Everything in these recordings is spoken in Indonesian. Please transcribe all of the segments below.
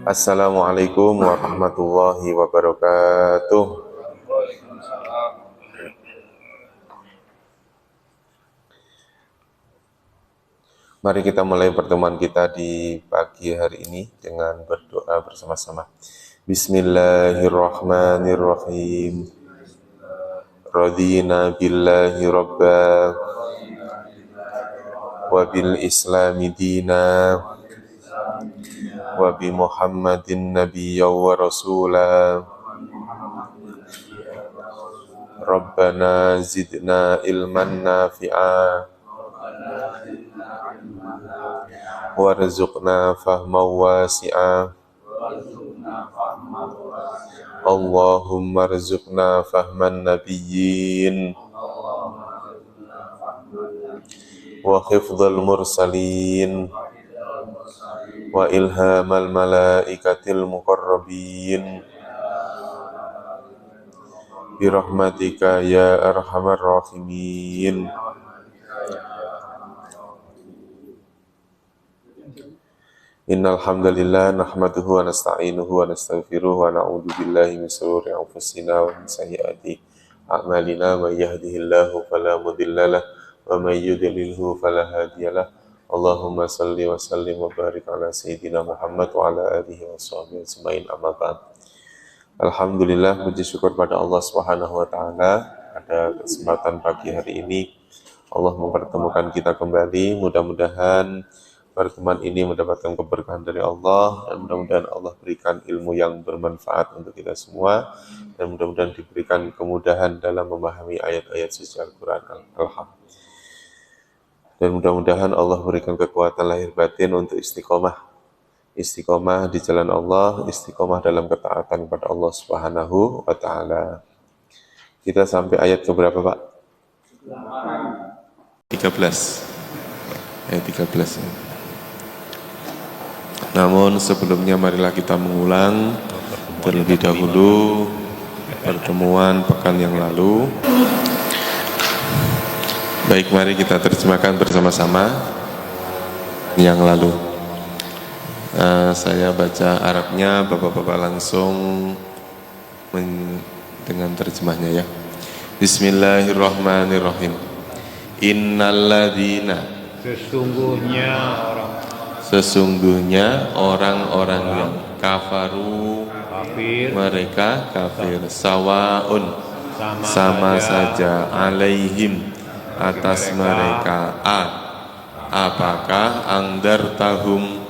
Assalamualaikum warahmatullahi wabarakatuh. Mari kita mulai pertemuan kita di pagi hari ini dengan berdoa bersama-sama. Bismillahirrahmanirrahim. Radina billahi rabba wa bil islami dina wa bi Muhammadin nabiyya wa rasula. Rabbana zidna ilman nafi'a warzuqna fahman wasi'a. Allahumma rzuqna fahman nabiyyin wa hifdzal mursalin wa ilhamal malaikatil muqarrabin birahmatika ya arhamar rahimin. Innal hamdalillah nahmaduhu wa nasta'inuhu wa nastaghfiruhu wa na'udzu billahi min shururi anfusina wa min sayyiati a'malina. May yahdihillahu fala mudhillalah wa may yudlilhu fala hadiyalah. Allahumma salli wa sallim wa barik ala sayyidina Muhammad wa ala alihi wa sahbihi ajmain, amma ba'd. Alhamdulillah, puji syukur pada Allah Subhanahu wa taala pada kesempatan pagi hari ini Allah mempertemukan kita kembali. Mudah-mudahan pertemuan ini mendapatkan keberkahan dari Allah, dan mudah-mudahan Allah berikan ilmu yang bermanfaat untuk kita semua, dan mudah-mudahan diberikan kemudahan dalam memahami ayat-ayat suci Al-Quran. Dan mudah-mudahan Allah berikan kekuatan lahir batin untuk istiqomah di jalan Allah, istiqomah dalam ketaatan kepada Allah Subhanahu wa taala. Kita sampai ayat keberapa, Pak? 13. Ayat 13. Namun sebelumnya marilah kita mengulang terlebih dahulu pertemuan pekan yang lalu. Baik, mari kita terjemahkan bersama-sama yang lalu. Saya baca Arabnya, Bapak-bapak langsung dengan terjemahnya ya. Bismillahirrahmanirrahim. Innalladzina, sesungguhnya orang-orang yang kafaru, mereka kafir, sawaun, sama saja, alaihim, atas mereka, apakah angdartahum,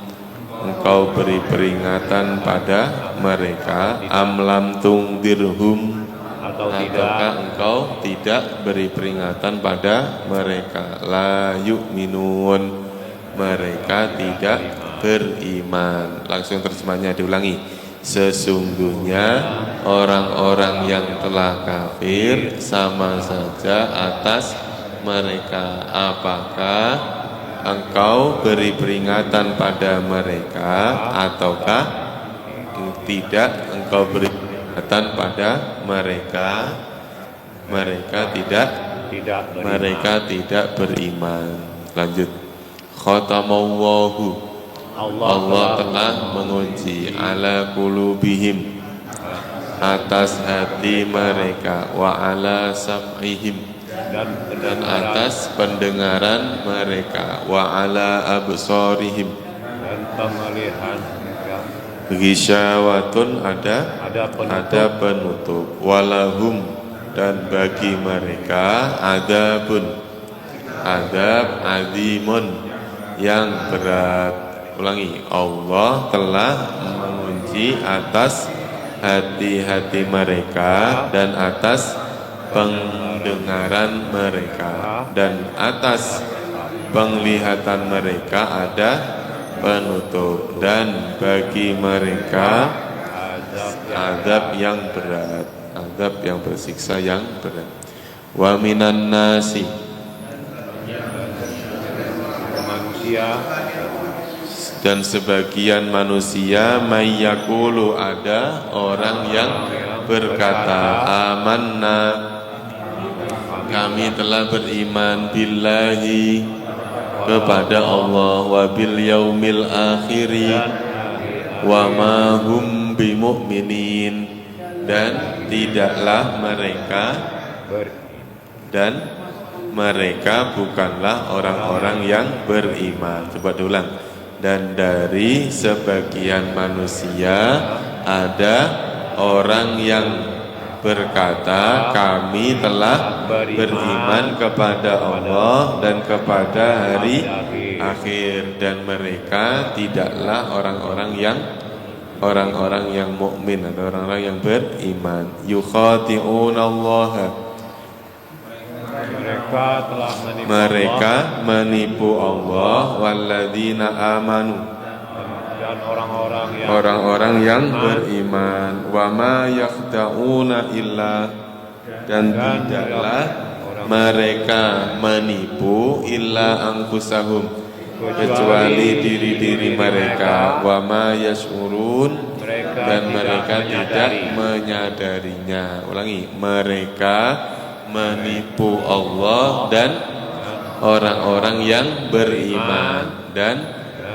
engkau beri peringatan pada mereka, amlam tungdirhum, ataukah engkau tidak beri peringatan pada mereka, la yu'minun, mereka tidak beriman. Langsung terjemahnya diulangi. Sesungguhnya orang-orang yang telah kafir sama saja atas mereka, apakah engkau beri peringatan pada mereka ataukah tidak engkau beri peringatan pada mereka, mereka tidak beriman. Lanjut. Khatamallahu, Allah telah mengunci, ala qulubihim, atas hati mereka, wa ala sam'ihim, dan atas pendengaran mereka, wa ala absarihim, dan pemeliharaan mereka, ghisyawatun, ada penutup, walahum, dan bagi mereka, adab azimun, yang berat. Ulangi. Allah telah mengunci atas hati-hati mereka dan atas pendengaran mereka, dan atas penglihatan mereka ada penutup, dan bagi mereka azab yang berat, azab yang bersiksa yang berat. Wa minan nasi, dan sebagian manusia, mayyakulu, ada orang yang berkata, amanna, kami telah beriman, billahi, kepada Allah, wa bil yaumil akhiri, wa ma hum bimu'minin, dan tidaklah mereka bukanlah orang-orang yang beriman. Coba ulang. Dan dari sebagian manusia ada orang yang berkata, kami telah beriman kepada Allah dan kepada hari akhir, dan mereka tidaklah orang-orang yang mukmin atau orang-orang yang beriman. Yukhati'unallaha, mereka menipu Allah, walladzina amanu, dan orang-orang yang beriman, wa ma yakhda'una illa, dan tidaklah mereka menipu illa anfusahum, kecuali diri-diri mereka, wa ma yash'urun, dan mereka tidak menyadarinya. Ulangi, mereka menipu Allah dan orang-orang yang beriman, dan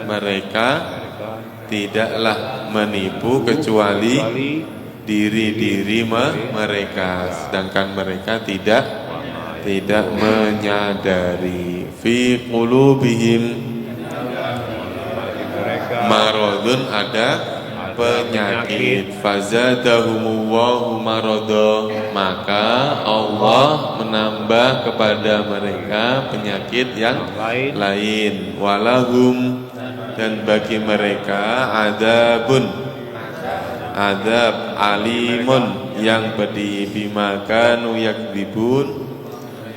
mereka tidaklah menipu kecuali diri-diri mereka, sedangkan mereka tidak menyadari. Fi qulubihim maradun, ada penyakit, fazadahumullahu marada, maka Allah menambah kepada mereka penyakit yang lain. Walahum, dan bagi mereka adab alimun, yang pedih, bima kanu yakdzibun,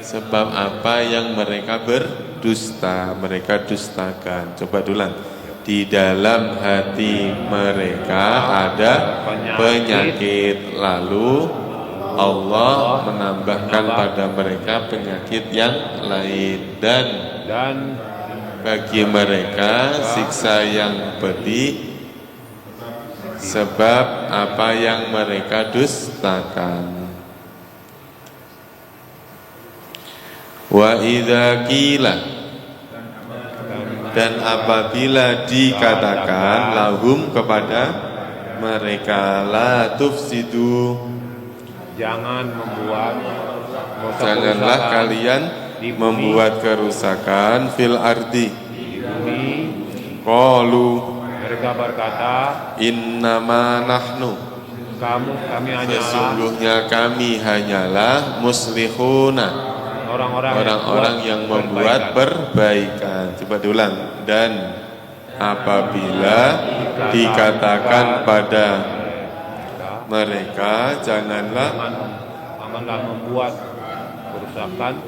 sebab apa yang mereka berdusta, mereka dustakan. Coba ulang. Di dalam hati mereka ada penyakit, lalu Allah menambahkan pada mereka penyakit yang lain, dan bagi mereka siksa yang pedih sebab apa yang mereka dustakan. Wa idza qila, dan apabila dikatakan lahum, kepada mereka, la tufsidu, janganlah kalian membuat kerusakan, fil ardi, qalu, mereka berkata, innama nahnu, sesungguhnya kami hanyalah muslihuna, orang-orang yang membuat perbaikan. Coba diulang. Dan apabila dikatakan pada mereka, janganlah membuat kerusakan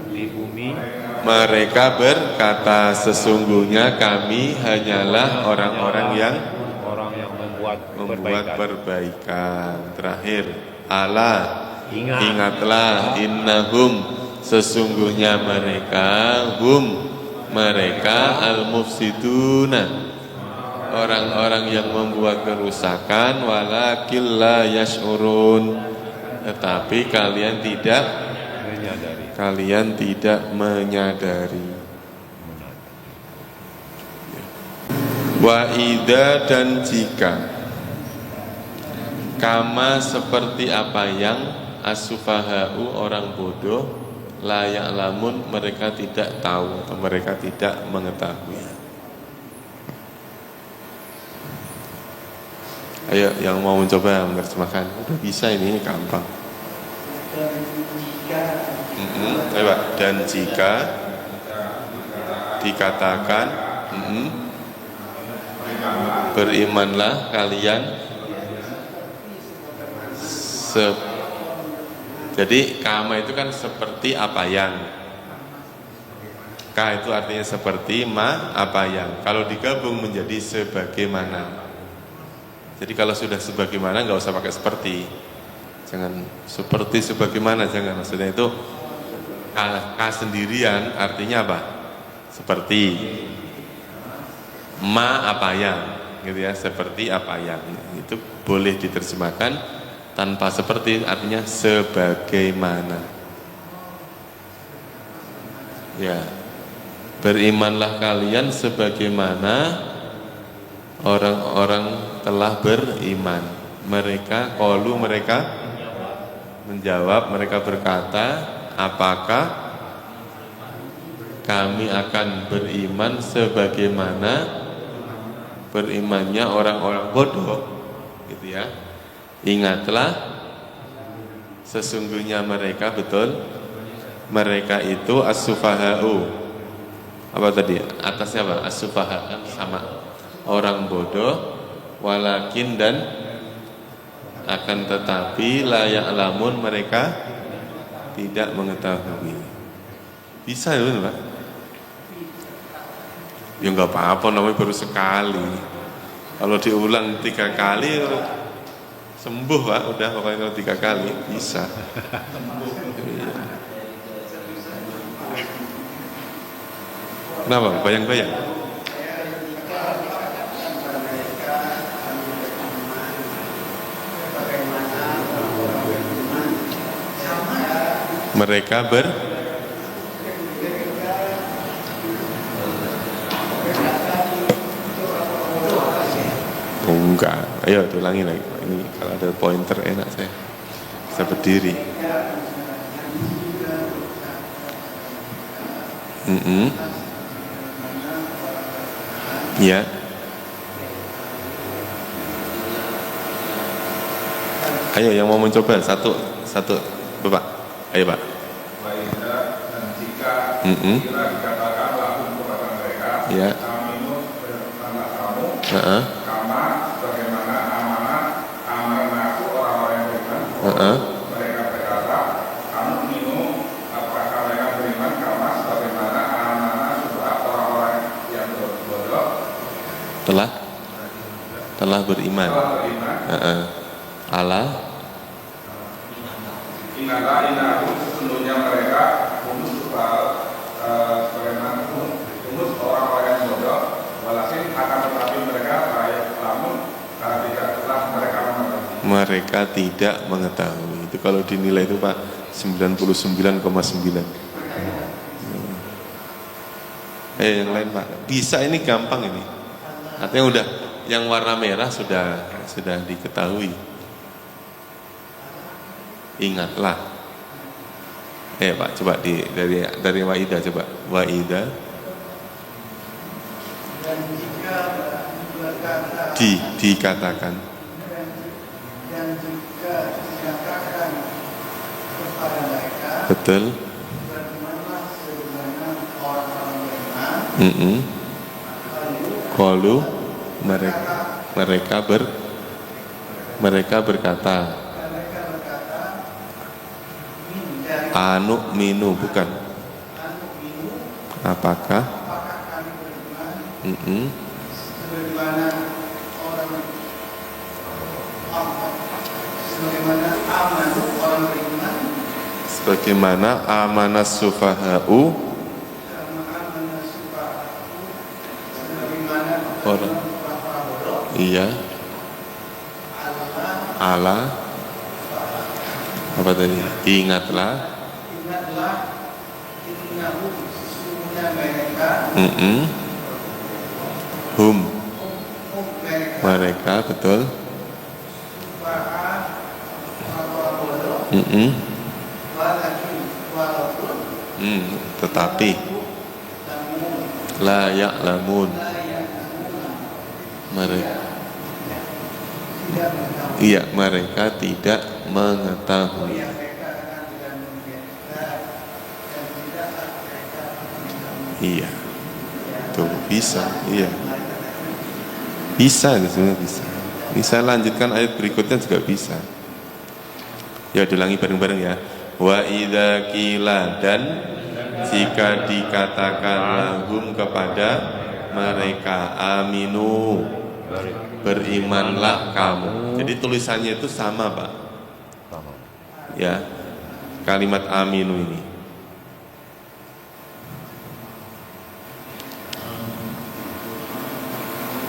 di bumi, mereka berkata, sesungguhnya kami hanyalah orang-orang yang membuat perbaikan. Terakhir, Allah, ingatlah, innahum, sesungguhnya mereka, mereka al-mufsiduna, orang-orang yang membuat kerusakan, walakin la yash'urun, tetapi kalian tidak menyadari. Wa idza, dan jika, kama, seperti apa yang, as-sufaha'u, orang bodoh, la ya'lamun, mereka tidak tahu atau mereka tidak mengetahui. Ayo yang mau mencoba menerjemahkan, udah bisa ini gampang. Ayo, dan jika dikatakan, berimanlah kalian. Jadi kama itu kan seperti apa yang, ka itu artinya seperti, ma apa yang. Kalau digabung menjadi sebagaimana. Jadi kalau sudah sebagaimana nggak usah pakai seperti. Jangan seperti sebagaimana, jangan. Maksudnya itu ka sendirian artinya apa? Seperti. Ma apa yang, gitu ya, seperti apa yang. Itu boleh diterjemahkan tanpa seperti, artinya sebagaimana. Ya, berimanlah kalian sebagaimana Orang-orang telah beriman. Mereka qalu, mereka menjawab, mereka berkata, apakah kami akan beriman sebagaimana berimannya orang-orang bodoh, gitu ya. Ingatlah, sesungguhnya mereka, betul, mereka itu as-sufaha'u. Apa tadi? Atasnya apa? As-sufaha kan sama orang bodoh, walakin dan akan tetapi la ya'lamun, mereka tidak mengetahui. Bisa ya, Pak? Ya enggak apa-apa, namanya baru sekali. Kalau diulang 3 kali sembuh, Pak. Udah, pokoknya kalau 3 kali bisa. Kenapa? Bayang-bayang. Mereka enggak. Ayo diulangi lagi. Ini kalau ada pointer enak saya bisa berdiri. Ya. Ayo yang mau mencoba satu Bapak. Ayo Pak. Dan jika kira dikatakan langsung kepada mereka, Ya. kami berimanlah kamu, karena sebagaimana amanahku orang-orang yang beriman. Mereka berkata, kamu minum, apakah mereka beriman karena sebagaimana amanah sudah orang-orang yang bodoh telah beriman. Allah Innahu sesungguhnya mereka sebagaimana orang-orang yang bodoh, walakin akan tetapi mereka layak lamun karena tidaklah mereka tidak mengetahui. Itu kalau dinilai itu Pak 99,9. Yang lain Pak. Bisa, ini gampang ini. Artinya udah yang warna merah sudah diketahui. Ingatlah. Pak, coba dari Waidah coba. Waidah. Dan jika berkata Dikatakan. Dan jika dikatakan kepada mereka, Betul. berimanlah sebagaimana orang-orang beriman. Qalu, mereka berkata, anu minu, bukan. Apakah kami beriman sebagaimana amanah sufaha'u orang. Iya. Allah apa tadi? Ingatlah innahu sesungguhnya mereka mereka betul. Tetapi la ya'lamun, mereka tidak mengetahui. Iya, tuh bisa, iya, bisa, sebenarnya bisa. Bisa lanjutkan ayat berikutnya juga bisa. Ya, diulangi bareng-bareng ya. Wa idza qila, dan jika dikatakan lahum kepada mereka, aminu, berimanlah kamu. Jadi tulisannya itu sama Pak. Ya, kalimat aminu ini.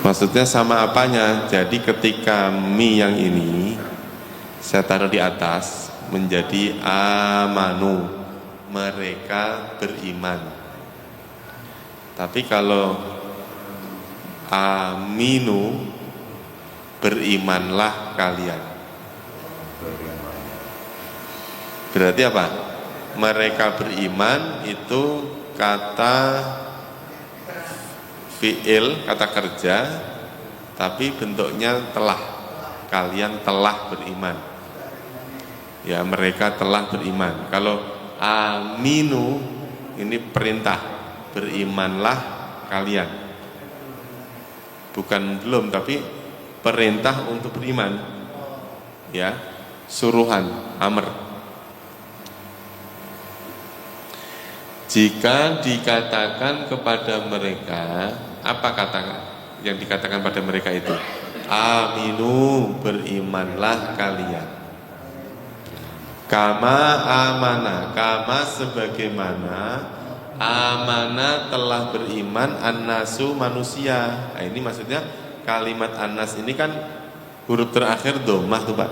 Maksudnya sama apanya? Jadi ketika mi yang ini saya taruh di atas menjadi amanu, mereka beriman. Tapi kalau Aminu, berimanlah kalian. Berarti apa? Mereka beriman itu kata fi'il, kata kerja, tapi bentuknya telah. Kalian telah beriman. Ya, mereka telah beriman. Kalau aminu ini perintah, berimanlah kalian. Bukan belum, tapi perintah untuk beriman. Ya, suruhan, amr. Jika dikatakan kepada mereka, apa kata yang dikatakan pada mereka itu? Aminu, berimanlah kalian. Kama amana, kama sebagaimana amana telah beriman annasu manusia. Nah, ini maksudnya kalimat annas ini kan huruf terakhir domah tuh Pak.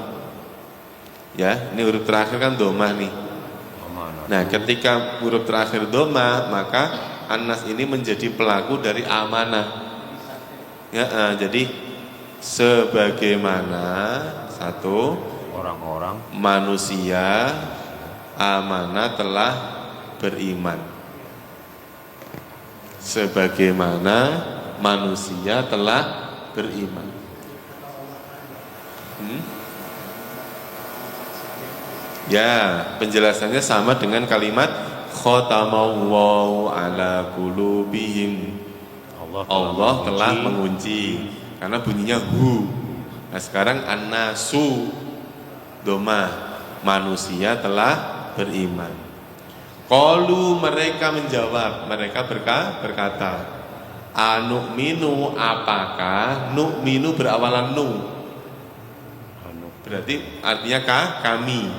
Ya, ini huruf terakhir kan domah nih. Nah, ketika huruf terakhir domah, maka annas ini menjadi pelaku dari amanah. Ya, jadi sebagaimana satu orang-orang manusia amanah telah beriman. Sebagaimana manusia telah beriman. Ya, penjelasannya sama dengan kalimat khatamallahu ala qulubihim. Allah telah mengunci karena bunyinya hu. Nah, sekarang annasu doma, manusia telah beriman. Qalu, mereka menjawab, mereka berkata, anu'minu, apakah nu'minu berawalan nu? Berarti artinya kami.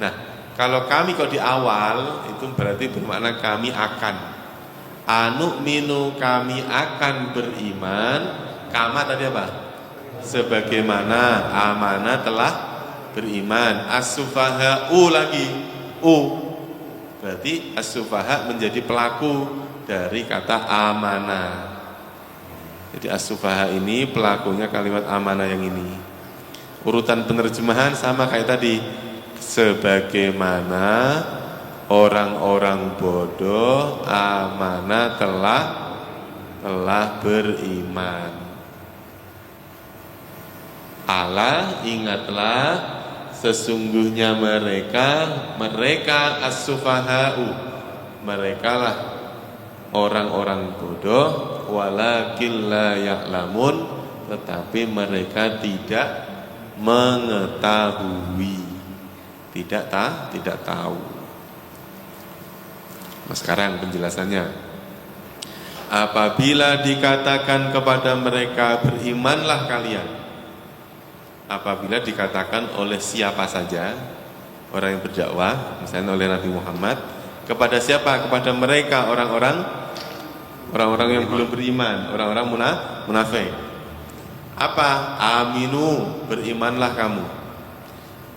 Nah, kalau kami kalau di awal itu berarti bermakna kami akan. Anu'minu, kami akan beriman. Kama tadi apa? Sebagaimana amanah telah beriman. As-sufaha'u lagi berarti as-sufaha menjadi pelaku dari kata amanah. Jadi as-sufaha ini pelakunya kalimat amanah yang ini. Urutan penerjemahan sama kayak tadi. Sebagaimana orang-orang bodoh amanah telah beriman. Allah, ingatlah, sesungguhnya mereka as-sufaha'u, mereka lah orang-orang bodoh, walakin la ya'lamun, tetapi mereka tidak mengetahui, tidak tahu. Nah, sekarang penjelasannya. Apabila dikatakan kepada mereka berimanlah kalian, apabila dikatakan oleh siapa saja orang yang berdakwah, misalnya oleh Nabi Muhammad, kepada siapa? Kepada mereka orang-orang yang belum beriman, orang-orang munafik. Apa? Aminu, berimanlah kamu.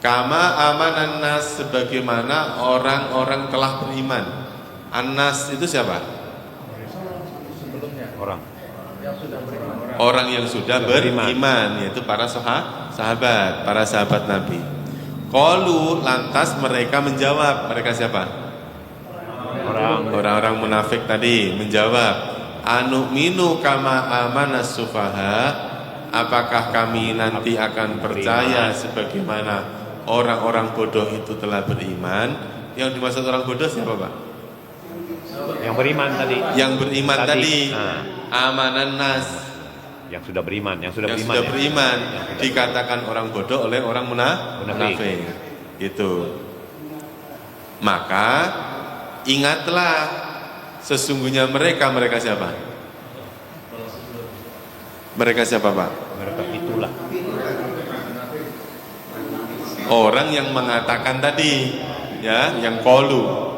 Kama amanan nas, sebagaimana orang-orang telah beriman. An-nas itu siapa? Orang yang sudah beriman, yaitu para sahabat, para sahabat Nabi. Qalu, lantas mereka menjawab. Mereka siapa? Orang-orang munafik tadi menjawab, anu'minu kama amanas sufaha, apakah kami nanti akan percaya sebagaimana orang-orang bodoh itu telah beriman? Yang dimaksud orang bodoh siapa Pak? Yang beriman tadi. Yang beriman tadi. Amanan nas. Yang sudah beriman, yang sudah beriman dikatakan orang bodoh oleh orang munafik. Itu. Maka ingatlah, sesungguhnya mereka siapa? Mereka siapa Pak? Mereka itulah orang yang mengatakan tadi, ya, yang qalu.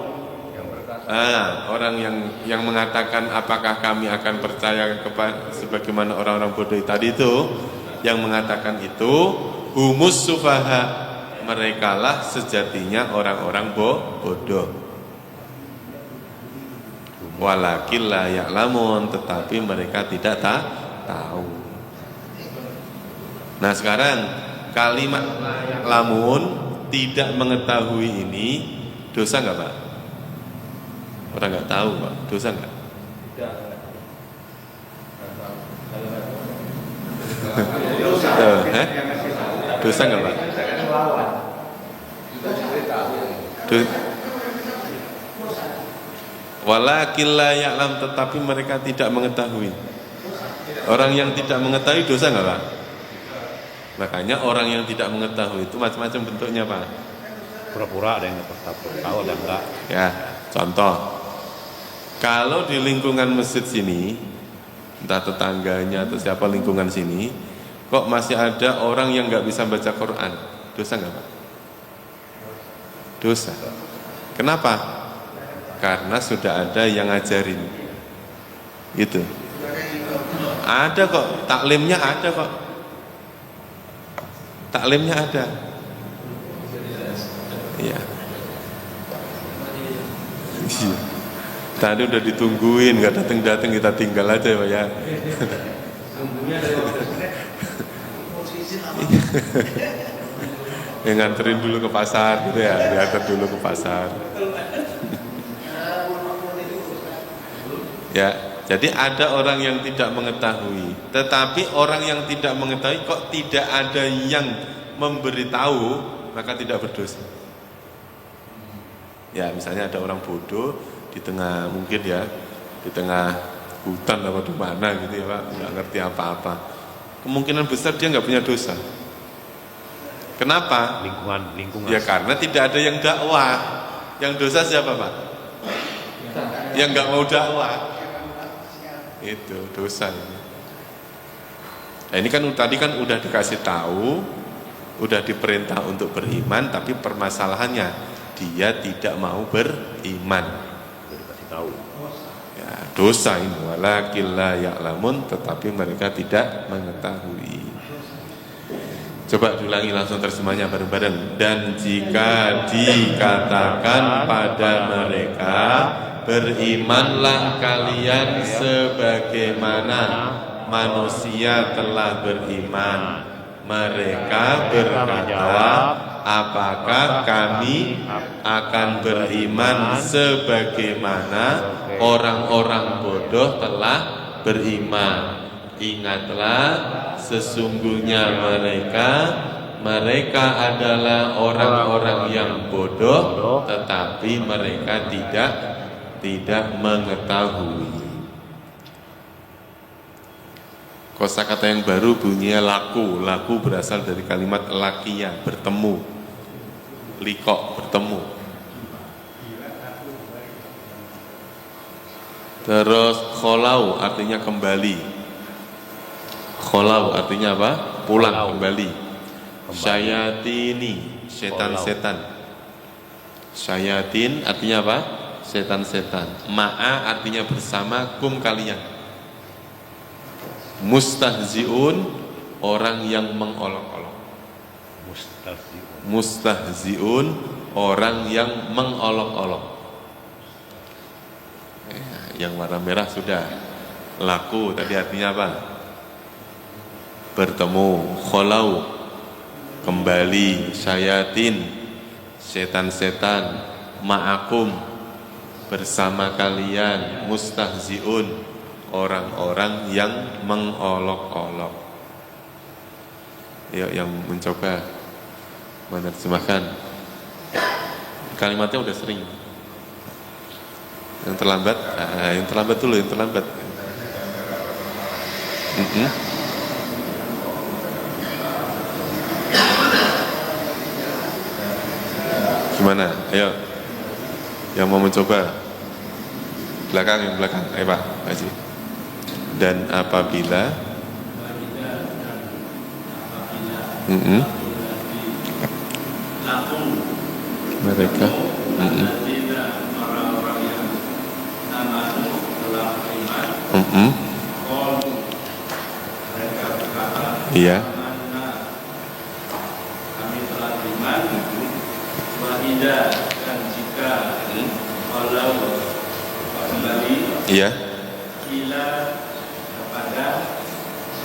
Orang yang mengatakan apakah kami akan percaya kepada sebagaimana orang-orang bodoh tadi itu, yang mengatakan itu humus sufaha, merekalah sejatinya orang-orang bodoh. Walakin la ya'lamun, tetapi mereka tidak tahu. Nah sekarang kalimat lamun tidak mengetahui ini dosa nggak Pak? Orang nggak tahu Pak, dosa nggak? Dosa nggak Pak? Walakin la ya'lam, tetapi mereka tidak mengetahui. Orang yang tidak mengetahui dosa nggak Pak? Makanya orang yang tidak mengetahui itu macam-macam bentuknya Pak. Pura-pura ada yang tahu, ada enggak. Ya, contoh. Kalau di lingkungan masjid sini, entah tetangganya atau siapa lingkungan sini, kok masih ada orang yang nggak bisa baca Quran, dosa nggak Pak? Dosa. Kenapa? Karena sudah ada yang ngajarin. Gitu. Ada kok, taklimnya ada kok. Taklimnya ada. Iya. Iya. Tadi udah ditungguin, nggak datang-datang, kita tinggal aja Pak ya. Yang nganterin dulu ke pasar gitu ya, diantar dulu ke pasar. Ya, jadi ada orang yang tidak mengetahui, tetapi orang yang tidak mengetahui kok tidak ada yang memberitahu, maka tidak berdosa. Ya, misalnya ada orang bodoh di tengah mungkin ya, di tengah hutan atau di mana gitu ya Pak, nggak ngerti apa-apa. Kemungkinan besar dia nggak punya dosa. Kenapa? Lingkungan. Ya karena tidak ada yang dakwah. Yang dosa siapa Pak? Yang nggak mau dakwah. Itu dosa ini. Nah, ini kan tadi kan udah dikasih tahu, udah diperintah untuk beriman, tapi permasalahannya dia tidak mau beriman. Udah dikasih tahu. Ya, dosa ini walakin la ya'lamun, tetapi mereka tidak mengetahui. Coba diulangi langsung terjemahnya bareng-bareng. Dan jika dikatakan pada mereka, berimanlah kalian sebagaimana manusia telah beriman, mereka berkata, apakah kami akan beriman sebagaimana orang-orang bodoh telah beriman? Ingatlah, sesungguhnya mereka adalah orang-orang yang bodoh, tetapi mereka tidak mengetahui. Kosakata yang baru bunyinya laku. Laku berasal dari kalimat lakia, bertemu. Likok, bertemu. Terus kholau artinya kembali. Kholau artinya apa? Pulang, kembali. Syayatini, setan-setan. Syayatin artinya apa? Setan-setan. Ma'a artinya bersama, kum kalian. Mustahziun, orang yang mengolok-olok. Mustahziun, orang yang mengolok-olok. Yang warna merah sudah. Laku tadi artinya apa? Bertemu. Kholau, kembali. Syayatin, setan-setan. Ma'akum, bersama kalian. Mustahziun, orang-orang yang mengolok-olok. Yuk yang mencoba menerjemahkan. Kalimatnya udah sering. Yang terlambat, yang terlambat dulu, yang terlambat. Gimana? Ayo, yang mau mencoba. Belakang, yang belakang. Ayo Pak Haji. Dan apabila mereka orang-orang yang amanu telah beriman, mereka berkata, iya, kami telah beriman, wahida, dan jika kalau kembali iya, gila kepada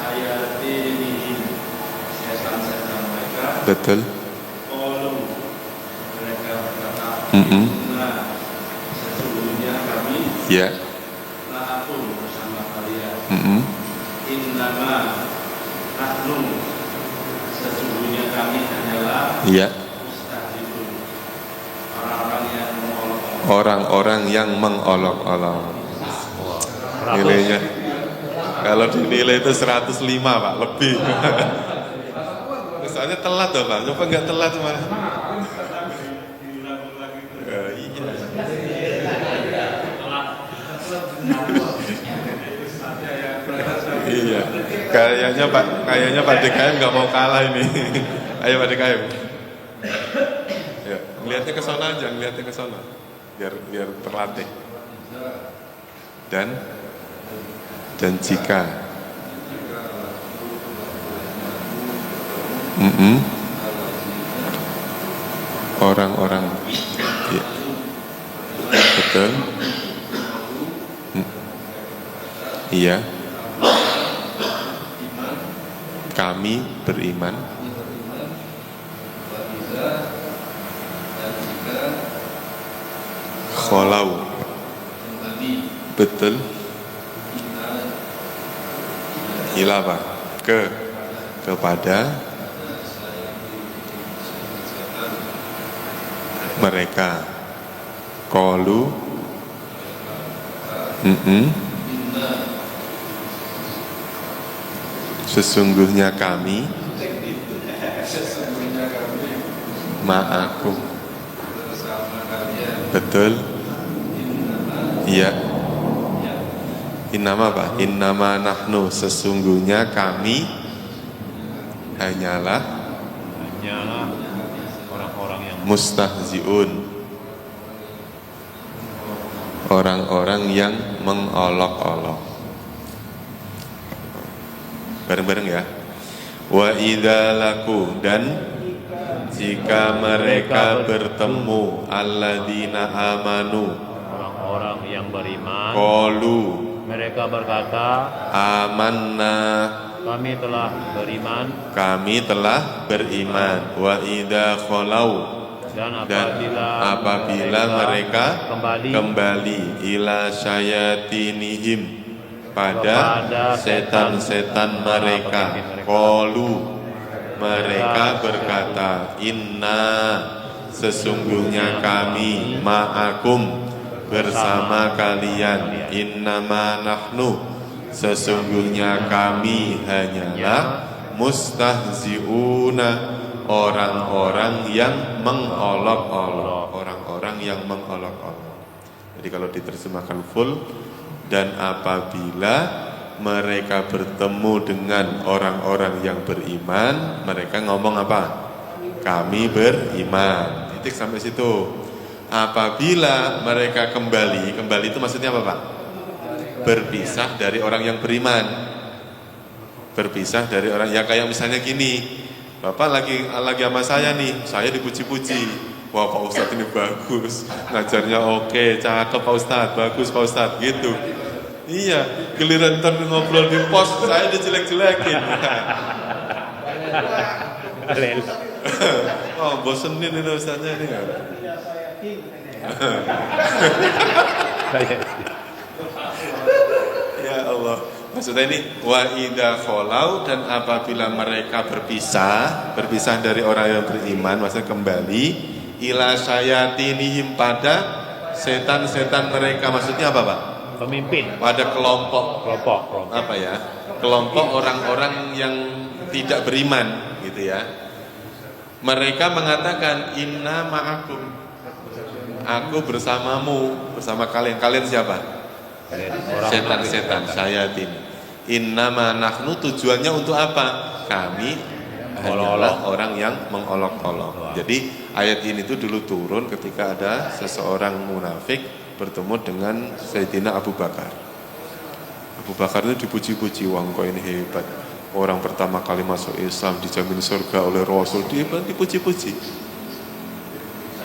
sayatinihim, setan-setan mereka. Betul. Qalu, mereka berkata, Mm-mm. Inna, sesungguhnya kami Ya. la'akun bersama kalian. Mm-mm. Innama nahnu, sesungguhnya kami hanyalah Ya. mustahidun, orang-orang yang mengolok-olok. Orang-orang yang mengolok-olok. Nilainya kalau dinilai itu 105 Pak, lebih. Misalnya telat loh Pak, coba nggak telat malah. Iya. Iya. Kayaknya Pak DKM nggak mau kalah ini. Ayo Pak DKM. Ya, lihatnya ke sana aja, lihatnya ke sana. Biar terlatih. Dan jika orang-orang ya, betul. Iya. Kami beriman. Kholau. Betul. Ila apa? Kepada mereka. Qalu. Sesungguhnya kami ma'akum. Betul. Iya. Innama apa? Innama nahnu, sesungguhnya kami hanyalah orang-orang yang mustahziun, orang-orang yang mengolok-olok. Bareng-bareng ya. Wa idza laku, dan jika mereka bertemu alladzina amanu, orang-orang yang beriman, qalu, mereka berkata, amanna, kami telah beriman. kami telah beriman. Wa idza khalau, Dan dan apabila mereka kembali ila syayatinihim, pada setan-setan mereka, qalu, mereka berkata, inna, sesungguhnya kami ma'akum, bersama kalian. Innama nahnu, sesungguhnya kami hanyalah mustahziuna, orang-orang yang mengolok-olok. Orang-orang yang mengolok-olok. Jadi kalau diterjemahkan full, dan apabila mereka bertemu dengan orang-orang yang beriman, mereka ngomong apa? Kami beriman. Titik sampai situ. Apabila mereka kembali itu maksudnya apa Pak? Berpisah dari orang yang beriman. Berpisah dari orang, ya kayak misalnya gini, Bapak lagi sama saya nih, saya dipuji-puji. Wah Pak Ustadz ini bagus, ngajarnya oke, cakep Pak Ustadz, bagus Pak Ustadz, gitu. Iya, giliran ntar ngobrol di pos, saya dijelek-jelekin. Oh, bosenin ini Ustadznya ini kan. Ya Allah, maksudnya ini wa idza khalau, dan apabila mereka berpisah dari orang yang beriman, maksudnya kembali ila syayatinihim, pada setan-setan mereka, maksudnya apa Pak? Pemimpin. Pada kelompok apa ya? Kelompok orang-orang yang tidak beriman, gitu ya. Mereka mengatakan inna ma'akum, aku bersamamu, bersama kalian. Kalian siapa? Setan-setan, syayatin. Innama nahnu, tujuannya untuk apa? Kami hanyalah orang yang mengolok-olok. Jadi ayat ini tuh dulu turun ketika ada seseorang munafik bertemu dengan Sayyidina Abu Bakar. Abu Bakar itu dipuji-puji, wah engkau ini hebat, orang pertama kali masuk Islam, dijamin surga oleh Rasul, dipuji-puji.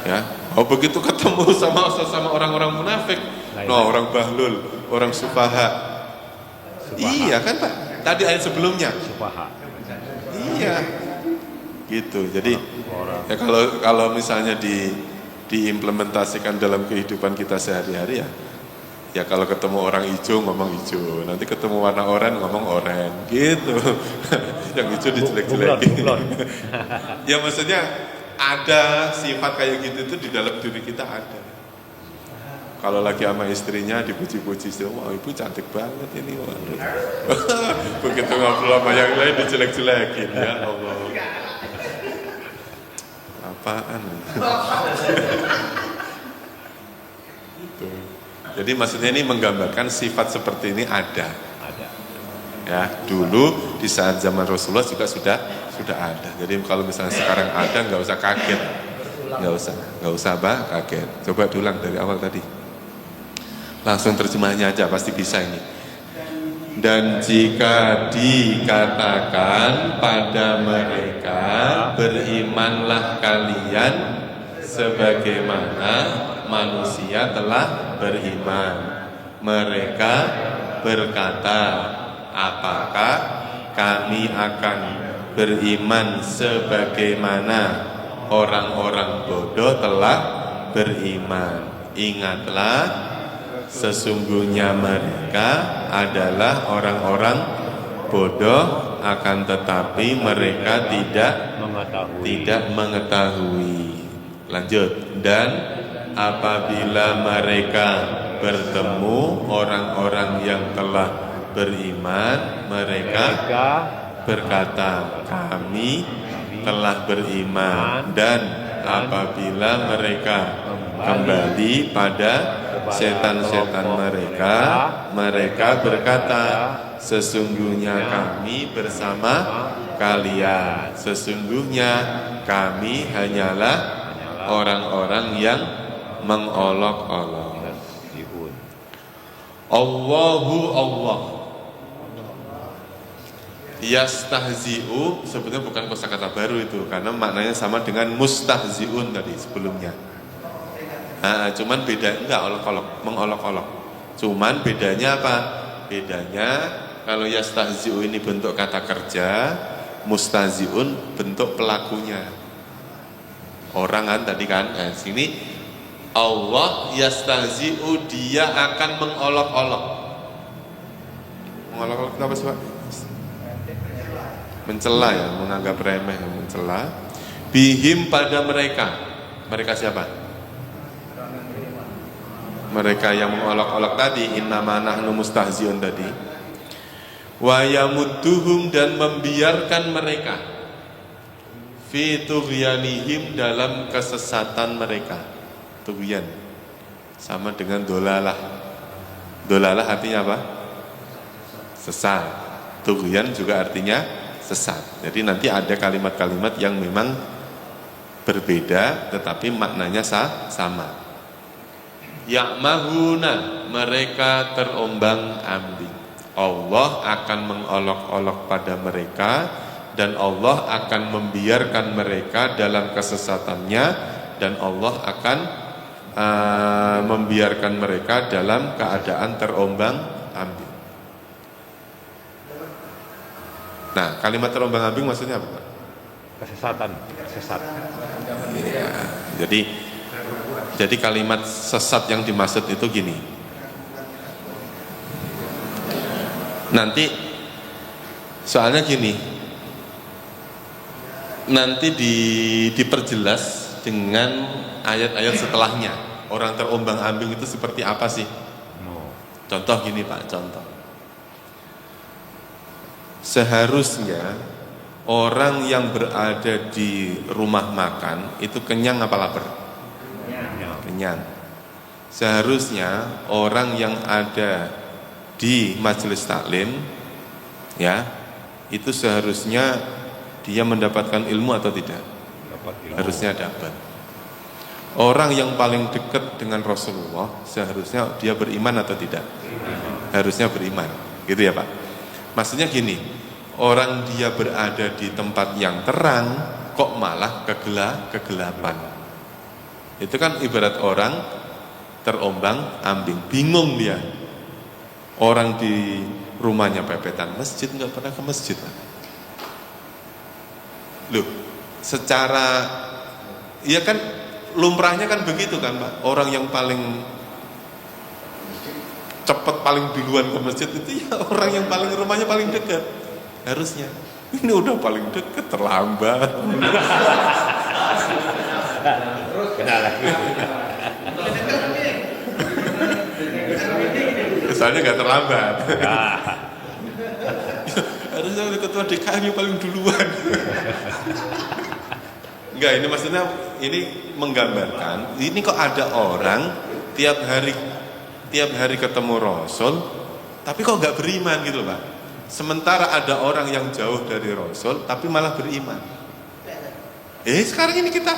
Ya, begitu ketemu sama orang-orang munafik, orang bahlul, orang sufaha. Iya kan Pak? Tadi ayat sebelumnya. Sufaha. Iya. Gitu. Jadi Orang. ya kalau misalnya diimplementasikan dalam kehidupan kita sehari-hari ya kalau ketemu orang hijau ngomong hijau, nanti ketemu warna oranye ngomong oranye, gitu. Yang hijau dijelek-jelekin. Bublon. Ya maksudnya ada sifat kayak gitu itu di dalam diri kita ada. Kalau lagi sama istrinya dipuji-puji, wah ibu cantik banget ini. Waduh. Begitu ngobrol sama yang lain dijelek-jelekin, ya Allah. Apaan? Tuh. Jadi maksudnya ini menggambarkan sifat seperti ini ada. Ada. Ya, dulu di saat zaman Rasulullah juga sudah ada. Jadi kalau misalnya sekarang ada, nggak usah kaget, nggak usah kaget. Coba diulang dari awal tadi. Langsung terjemahnya aja, pasti bisa ini. Dan jika dikatakan pada mereka, berimanlah kalian sebagaimana manusia telah beriman. Mereka berkata, apakah kami akan beriman sebagaimana orang-orang bodoh telah beriman? Ingatlah, sesungguhnya mereka adalah orang-orang bodoh, akan tetapi mereka tidak mengetahui. Lanjut. Dan apabila mereka bertemu orang-orang yang telah beriman, mereka berkata, kami telah beriman. Dan apabila mereka kembali pada setan-setan mereka, mereka berkata, sesungguhnya kami bersama kalian. Sesungguhnya kami hanyalah orang-orang yang mengolok-olok. Allahu Allah. Yastahzi'u sebetulnya bukan kosakata baru itu, karena maknanya sama dengan mustahzi'un tadi sebelumnya. Nah, cuman beda enggak olok-olok, mengolok-olok. Cuman bedanya apa? Bedanya kalau yastahzi'u ini bentuk kata kerja, mustahzi'un bentuk pelakunya. Orang kan tadi kan, sini Allah yastahzi'u, dia akan mengolok-olok. Mengolok-olok itu apa sih Pak? Mencela ya, menganggap remeh, mencela. Bihim pada mereka. Mereka siapa? Mereka yang mengolok-olok tadi, innama nahnu mustahzi'un tadi. Wa yamudduhum, dan membiarkan mereka fi tughyanihim, dalam kesesatan mereka. Tughyan sama dengan dolalah. Dolalah artinya apa? Sesat. Tughyan juga artinya sesat. Jadi nanti ada kalimat-kalimat yang memang berbeda tetapi maknanya sama. Ya'mahuna, mereka terombang-ambing. Allah akan mengolok-olok pada mereka, dan Allah akan membiarkan mereka dalam kesesatannya, dan Allah akan membiarkan mereka dalam keadaan terombang-ambing. Nah, kalimat terombang-ambing maksudnya apa? Sesat. Ya, jadi kalimat sesat yang dimaksud itu gini. Nanti soalnya gini. Nanti diperjelas dengan ayat-ayat setelahnya. Orang terombang-ambing itu seperti apa sih? Contoh gini Pak, contoh. Seharusnya orang yang berada di rumah makan itu kenyang apa lapar? Kenyang. Seharusnya orang yang ada di majelis taklim, ya, itu seharusnya dia mendapatkan ilmu atau tidak? Harusnya dapat. Orang yang paling dekat dengan Rasulullah, seharusnya dia beriman atau tidak? Harusnya beriman, gitu ya Pak. Maksudnya gini, orang dia berada di tempat yang terang, kok malah kegelapan. Itu kan ibarat orang terombang-ambing, bingung dia. Orang di rumahnya pepetan masjid, nggak pernah ke masjid. Loh, secara ya kan lumrahnya kan begitu kan Pak. Orang yang paling cepat, paling duluan ke masjid itu ya orang yang paling rumahnya paling dekat. Harusnya. Ini udah paling dekat, terlambat. Kena lagi. Kesannya nggak terlambat. Ya. Harusnya ketua DKM yang paling duluan. Enggak, ini maksudnya ini menggambarkan ini kok ada orang tiap hari ketemu Rasul tapi kok nggak beriman gitu loh Pak. Sementara ada orang yang jauh dari Rasul tapi malah beriman. Sekarang ini kita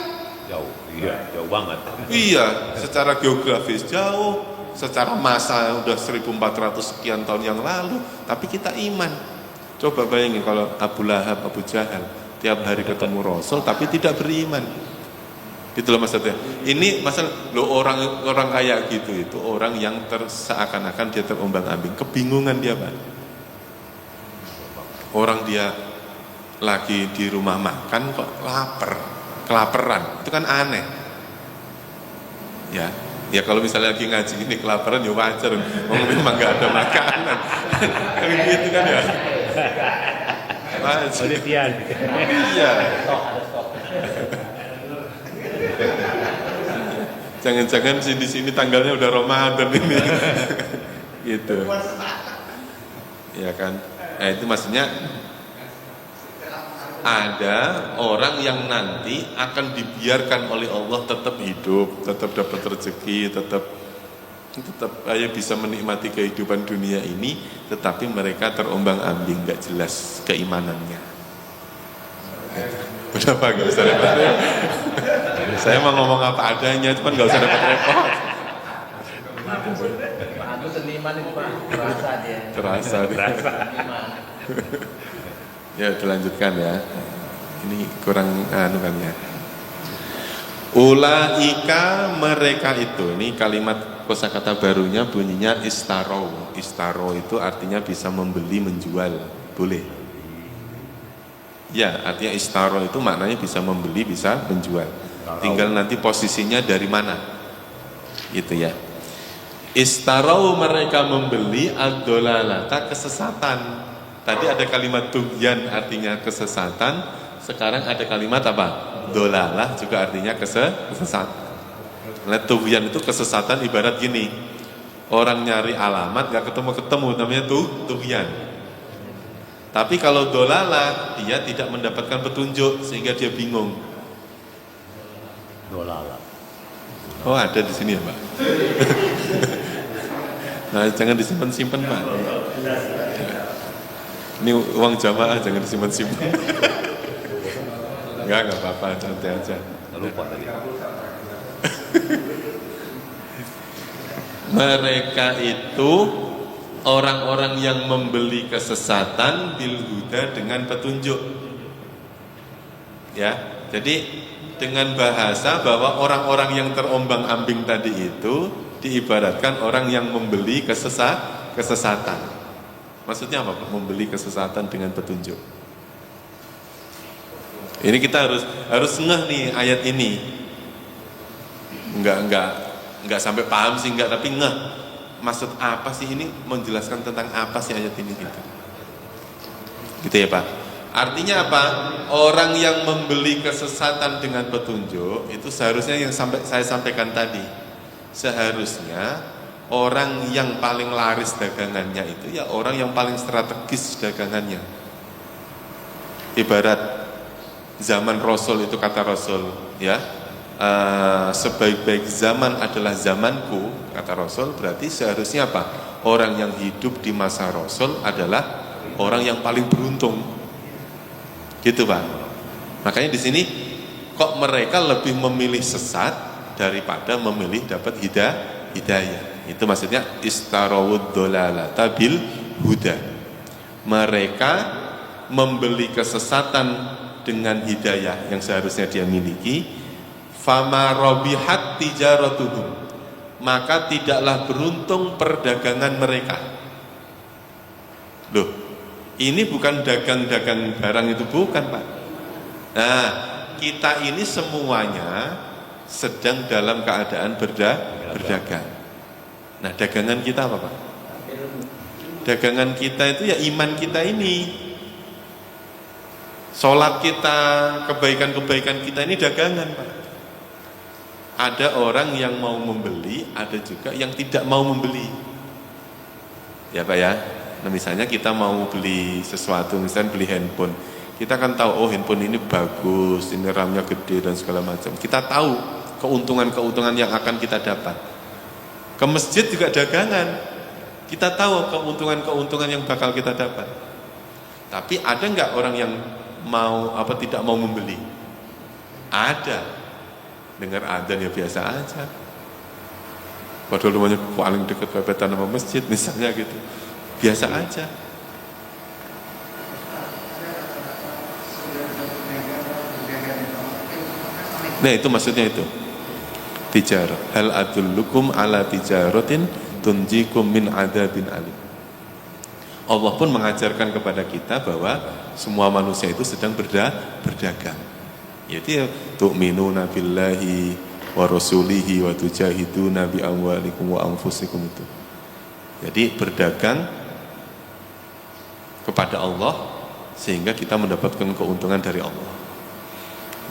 Jauh, iya, jauh banget. iya, secara geografis jauh, secara masa udah 1400 sekian tahun yang lalu, tapi kita iman. Coba bayangin kalau Abu Lahab, Abu Jahal tiap hari ketemu Rasul tapi tidak beriman. Itu loh maksudnya. Ini masalah lo orang kayak gitu itu orang yang seakan-akan dia terombang-ambing, kebingungan dia Pak. Orang dia lagi di rumah makan kok kelaparan, itu kan aneh. Ya kalau misalnya lagi ngaji ini kelaparan ya wajar, memang nggak ada makanan, kan gitu kan ya. Penelitian. Iya. Jangan-jangan di sini tanggalnya udah Ramadan ini, gitu. Ya kan. Itu maksudnya ada orang yang nanti akan dibiarkan oleh Allah tetap hidup, tetap dapat rezeki, tetap bisa menikmati kehidupan dunia ini, tetapi mereka terombang-ambing, nggak jelas keimanannya. Udah Pak, nggak usah repot. Saya mau ngomong apa adanya, cuman nggak usah repot-repot. Pak Agus seniman itu Pak, terasa dia. Terasa. Ya, dilanjutkan ya. Ini kurang kan ya. Ulaika mereka itu, ini kalimat kosakata barunya bunyinya istaro. Istaro itu artinya bisa membeli, menjual, boleh. Ya, artinya istaro itu maknanya bisa membeli, bisa menjual. Tinggal nanti posisinya dari mana. Gitu ya. Istarau mereka membeli ad-dolalata kesesatan. Tadi ada kalimat tughyan artinya kesesatan, sekarang ada kalimat apa? Dolalah juga artinya kesesatan. Nah, tughyan itu kesesatan ibarat gini. Orang nyari alamat gak ketemu-ketemu namanya tughyan. Tapi kalau dolalah dia tidak mendapatkan petunjuk sehingga dia bingung. Dolala. Oh, ada di sini ya, Pak. Nah, jangan disimpan-simpan, Pak. Ini uang jamaah jangan disimpan-simpan. Enggak apa-apa, santai aja. Lupa tadi. Mereka itu orang-orang yang membeli kesesatan bil huda dengan petunjuk. Ya, jadi dengan bahasa bahwa orang-orang yang terombang-ambing tadi itu diibaratkan orang yang membeli kesesatan. Maksudnya apa Pak? Membeli kesesatan dengan petunjuk. Ini kita harus ngeh nih ayat ini. Enggak sampai paham sih enggak, tapi ngeh. Maksud apa sih ini? Menjelaskan tentang apa sih ayat ini gitu. Gitu ya Pak. Artinya apa? Orang yang membeli kesesatan dengan petunjuk itu seharusnya yang saya sampaikan tadi. Seharusnya orang yang paling laris dagangannya itu ya orang yang paling strategis dagangannya. Ibarat zaman Rasul itu kata Rasul ya, sebaik-baik zaman adalah zamanku kata Rasul, berarti seharusnya apa? Orang yang hidup di masa Rasul adalah orang yang paling beruntung. Gitu Pak. Makanya di sini kok mereka lebih memilih sesat daripada memilih dapat hidayah. Itu maksudnya istarawud dolalata bil huda. Mereka membeli kesesatan dengan hidayah yang seharusnya dia miliki. Fama rabihat tijaratuhum, maka tidaklah beruntung perdagangan mereka. Loh, ini bukan dagang-dagang barang itu, bukan Pak. Nah, kita ini semuanya sedang dalam keadaan berdagang. Nah, dagangan kita apa Pak? Dagangan kita itu ya iman kita ini. Sholat kita, kebaikan-kebaikan kita ini dagangan Pak. Ada orang yang mau membeli, ada juga yang tidak mau membeli. Ya Pak ya. Nah, misalnya kita mau beli sesuatu, misalnya beli handphone. Kita kan tahu, oh handphone ini bagus, ini RAM-nya gede dan segala macam. Kita tahu keuntungan-keuntungan yang akan kita dapat. Ke masjid juga dagangan. Kita tahu keuntungan-keuntungan yang bakal kita dapat. Tapi ada nggak orang yang tidak mau membeli? Ada. Dengar adzan ya biasa aja. Padahal rumahnya paling dekat pepetan sama masjid misalnya gitu. Biasa aja. Nah itu maksudnya itu. Tijarah. Hal adullukum ala tijaratin tunjikum min adzabin alim. Allah pun mengajarkan kepada kita bahwa semua manusia itu sedang berdagang. Yaitu ya, tu'minuna billahi wa rasulihi wa tujahiduna bi amwalikum wa anfusikum itu. Jadi berdagang kepada Allah sehingga kita mendapatkan keuntungan dari Allah.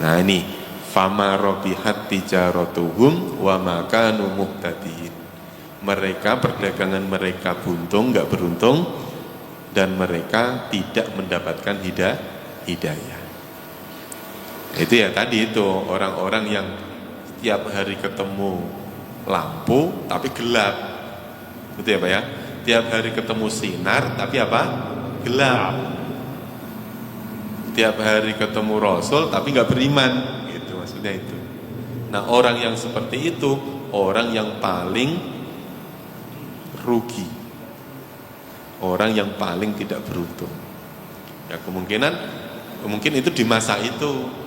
Nah ini fama rabihat tijaratuhum wa ma kanu muhtadin. Mereka perdagangan mereka buntung, enggak beruntung, dan mereka tidak mendapatkan hidayah. Itu ya tadi itu orang-orang yang setiap hari ketemu lampu tapi gelap. Gitu ya Pak ya. Tiap hari ketemu sinar tapi apa? Gelap. Tiap hari ketemu Rasul tapi nggak beriman. Gitu maksudnya itu. Nah orang yang seperti itu orang yang paling rugi. Orang yang paling tidak beruntung. Ya mungkin itu di masa itu.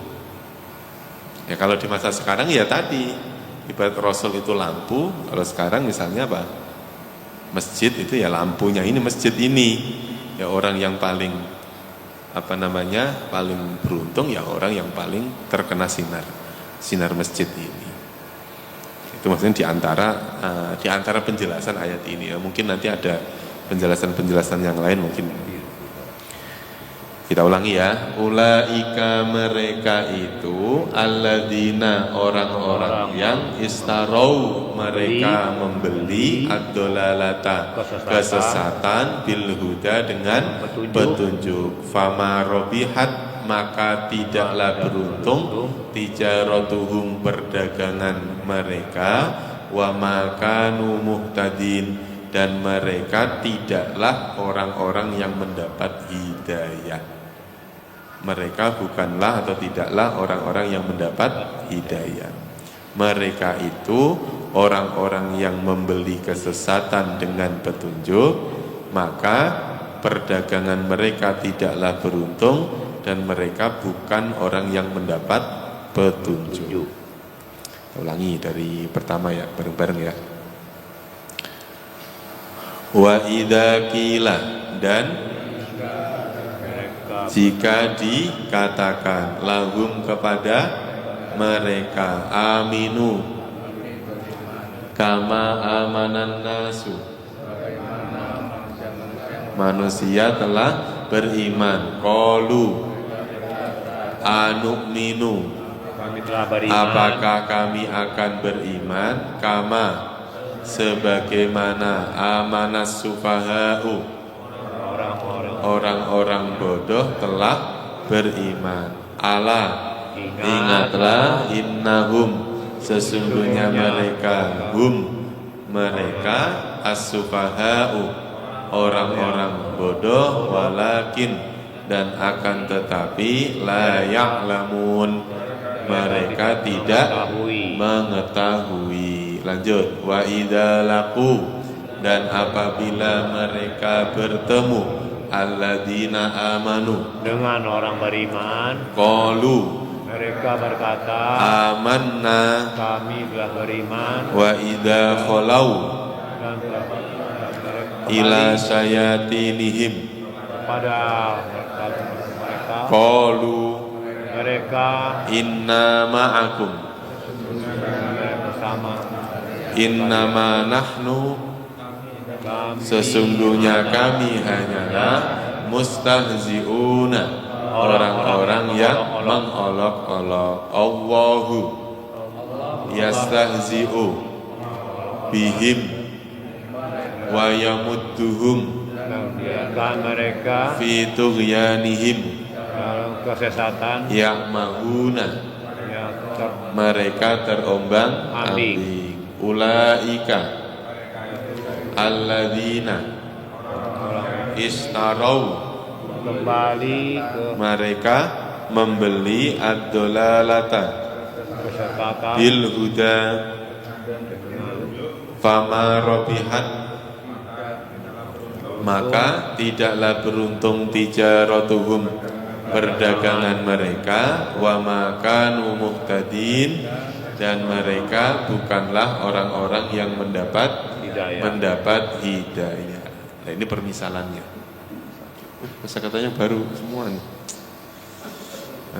Ya kalau di masa sekarang ya tadi ibarat Rasul itu lampu, kalau sekarang misalnya apa? Masjid itu ya lampunya ini masjid ini. Ya orang yang paling paling beruntung ya orang yang paling terkena sinar masjid ini. Itu maksudnya di antara penjelasan ayat ini ya. Mungkin nanti ada penjelasan-penjelasan yang lain mungkin. Kita ulangi ya. Ulaika mereka itu alladzina orang-orang yang istarau mereka membeli ad-dolalata kesesatan bil huda dengan petunjuk. Fama robihat maka tidaklah beruntung tijaratuhum perdagangan mereka wa makanu muhtadin dan mereka tidaklah orang-orang yang mendapat hidayah. Mereka bukanlah atau tidaklah orang-orang yang mendapat hidayah. Mereka itu orang-orang yang membeli kesesatan dengan petunjuk, maka perdagangan mereka tidaklah beruntung dan mereka bukan orang yang mendapat petunjuk. Ulangi dari pertama ya, bareng-bareng ya. Wa idza qila dan jika dikatakan lahum kepada mereka aminu kama amanan nasu manusia telah beriman qalu anu'minu apakah kami akan beriman kama sebagaimana amanas sufaha'u orang-orang bodoh telah beriman. Ala ingatlah innahum sesungguhnya mereka mereka as-sufaha'u orang-orang bodoh walakin dan akan tetapi la ya'lamun mereka tidak mengetahui. Lanjut. Wa idza laqu dan apabila mereka bertemu alladzina amanu dengan orang beriman qalu mereka berkata amanna kami telah beriman wa idza khalau dan ila sayatinihim kepada mereka qalu mereka inna ma'akum bersama innama nahnu kami sesungguhnya kami hanyalah mustahzi'una orang-orang yang mengolok-olok. Allahu yastahzi'u bihim wa yamudduhum membiarkan mereka fi tughyanihim dalam kesesatan ya'mahuna yang mereka terombang-ambing. Ulaika alladzina istarau kembali ke mereka membeli ad-dolalata kesesatan bil huda fama rabihat maka tidaklah beruntung tijaratuhum perdagangan mereka wa makanu muhtadin dan mereka bukanlah orang-orang yang mendapat hidayah. Nah, ini permisalannya. Kata-katanya baru semua nih.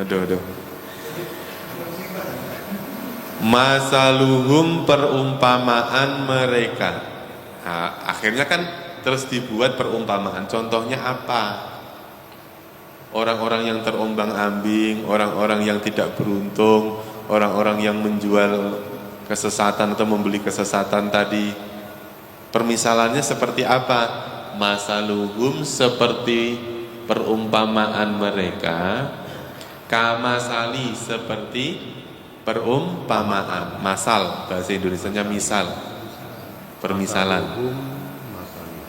Aduh. Masaluhum perumpamaan mereka. Nah, akhirnya kan terus dibuat perumpamaan. Contohnya apa? Orang-orang yang terombang-ambing, orang-orang yang tidak beruntung, orang-orang yang menjual kesesatan atau membeli kesesatan tadi. Permisalannya seperti apa? Masaluhum seperti perumpamaan mereka, kamasali seperti perumpamaan. Masal bahasa Indonesianya misal, permisalan.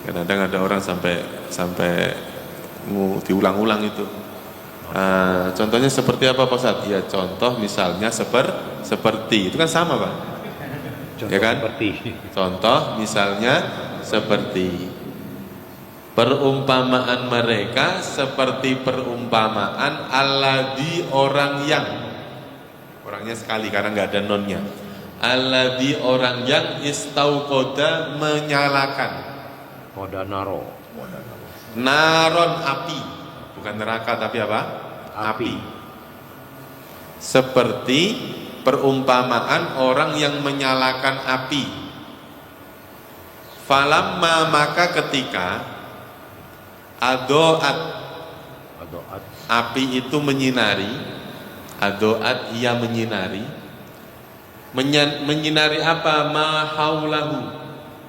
Kadang-kadang ada orang sampai diulang-ulang itu. Contohnya seperti apa Pak Ustadz? Ya contoh misalnya seperti itu kan sama Pak. contoh Ya kan? seperti Contoh misalnya seperti perumpamaan mereka seperti perumpamaan alladzi orang yang orangnya sekali karena nggak ada nonnya. Alladzi orang yang istauqoda menyalakan Kodanaro naron api, bukan neraka tapi apa? Api. Seperti perumpamaan orang yang menyalakan api. Falamma maka ketika adoat api itu menyinari, adoat ia menyinari, menyinari apa? Mahaulahu,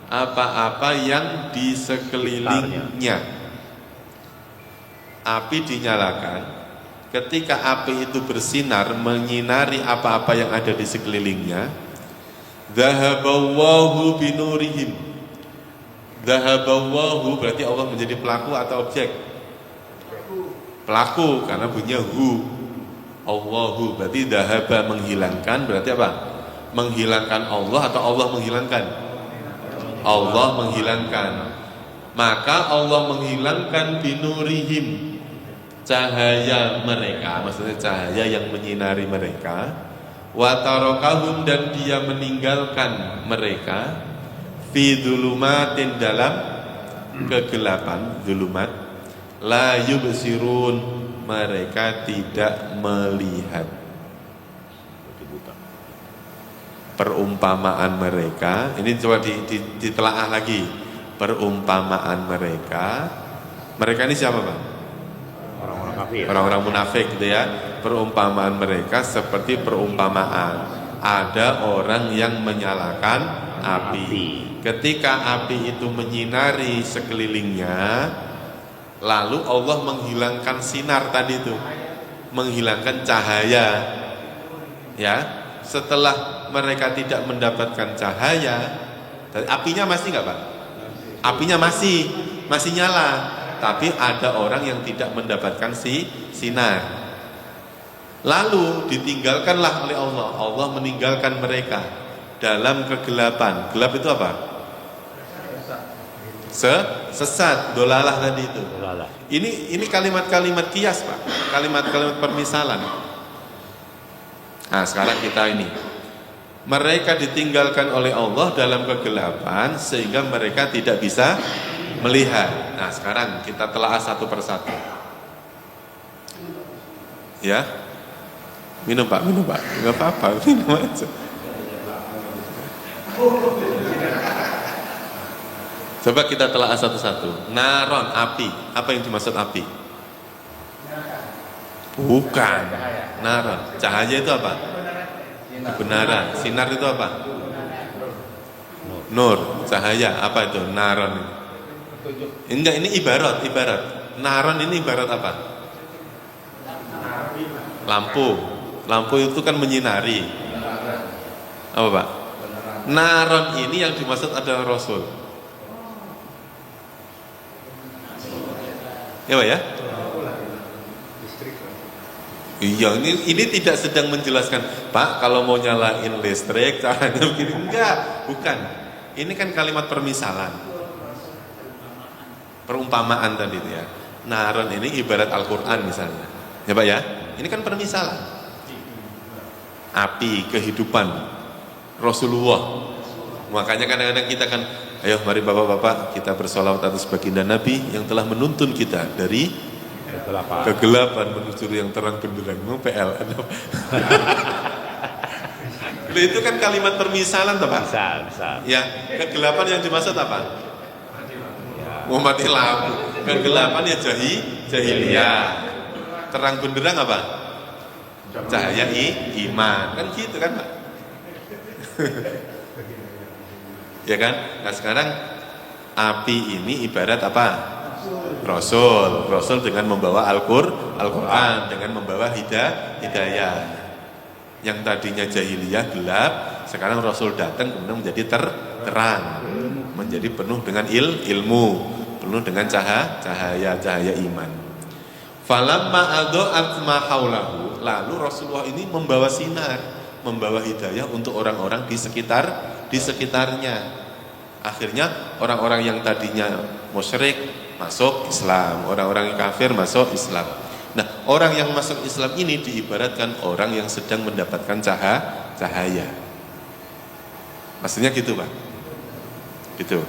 apa-apa yang di sekelilingnya. Api dinyalakan, ketika api itu bersinar menyinari apa-apa yang ada di sekelilingnya, dhahaballahu binurihim. Dhahaballahu berarti Allah menjadi pelaku atau objek? Pelaku karena bunyinya hu. Allahu berarti dhahaba menghilangkan, berarti apa? Menghilangkan Allah atau Allah menghilangkan? Allah menghilangkan. Maka Allah menghilangkan binurihim, cahaya mereka, maksudnya cahaya yang menyinari mereka, wa tarakahum dan dia meninggalkan mereka fi dzulumatin dalam kegelapan, dzulumat, la yubsirun mereka tidak melihat. Perumpamaan mereka, ini coba ditelaah lagi. Perumpamaan mereka ini siapa Pak? orang-orang kafir. Orang-orang munafik gitu ya. Perumpamaan mereka seperti perumpamaan ada orang yang menyalakan api. Ketika api itu menyinari sekelilingnya, lalu Allah menghilangkan sinar tadi itu, menghilangkan cahaya. Ya, setelah mereka tidak mendapatkan cahaya, apinya masih nggak Pak? Apinya masih nyala, tapi ada orang yang tidak mendapatkan sinar. Lalu ditinggalkanlah oleh Allah. Allah meninggalkan mereka dalam kegelapan. Gelap itu apa? Sesat, dolalah tadi itu. Ini kalimat-kalimat kias Pak, kalimat-kalimat permisalan. Nah sekarang kita ini, mereka ditinggalkan oleh Allah dalam kegelapan sehingga mereka tidak bisa melihat. Nah, sekarang kita telaah satu persatu. Ya. Minum Pak, minum Pak. Enggak apa-apa, minum aja. Coba kita telaah satu-satu. Naron, api. Apa yang dimaksud api? Bukan. Naron. Cahaya itu apa? Kebenaran. Sinar itu apa? Nur. Cahaya. Apa itu? Naron. Enggak, ini ibarat. Naron ini ibarat apa? Lampu. Lampu itu kan menyinari. Apa Pak? Naron ini yang dimaksud adalah Rasul. Ya Pak ya? Iya, ini tidak sedang menjelaskan, Pak, kalau mau nyalain listrik caranya begini. Enggak, bukan. Ini kan kalimat permisalan. Perumpamaan tadi itu ya. Naron ini ibarat Al-Qur'an misalnya. Ya Pak ya? Ini kan permisalan. Api kehidupan Rasulullah. Makanya kadang-kadang kita kan, ayo mari bapak-bapak kita bersolawat atas baginda Nabi yang telah menuntun kita dari kegelapan menuju yang terang benderang. PLN. Itu kan kalimat permisalan toh Pak? Bisa. Ya, kegelapan yang dimaksud apa? Mau mati lampu. Kegelapan ya jahiliyah. Terang benderang apa? Cahaya iman. Kan gitu kan Pak? Ya kan? Nah sekarang api ini ibarat apa? Rasul dengan membawa Al-Quran, dengan membawa hidayah. Yang tadinya jahiliyah gelap, sekarang Rasul datang kemudian menjadi terang, menjadi penuh dengan ilmu, penuh dengan cahaya iman. Falamma adha'at ma haulahu, lalu Rasulullah ini membawa sinar, membawa hidayah untuk orang-orang di sekitarnya. Akhirnya orang-orang yang tadinya musyrik masuk Islam, orang-orang yang kafir masuk Islam. Nah, orang yang masuk Islam ini diibaratkan orang yang sedang mendapatkan cahaya. Maksudnya gitu Pak? Gitu.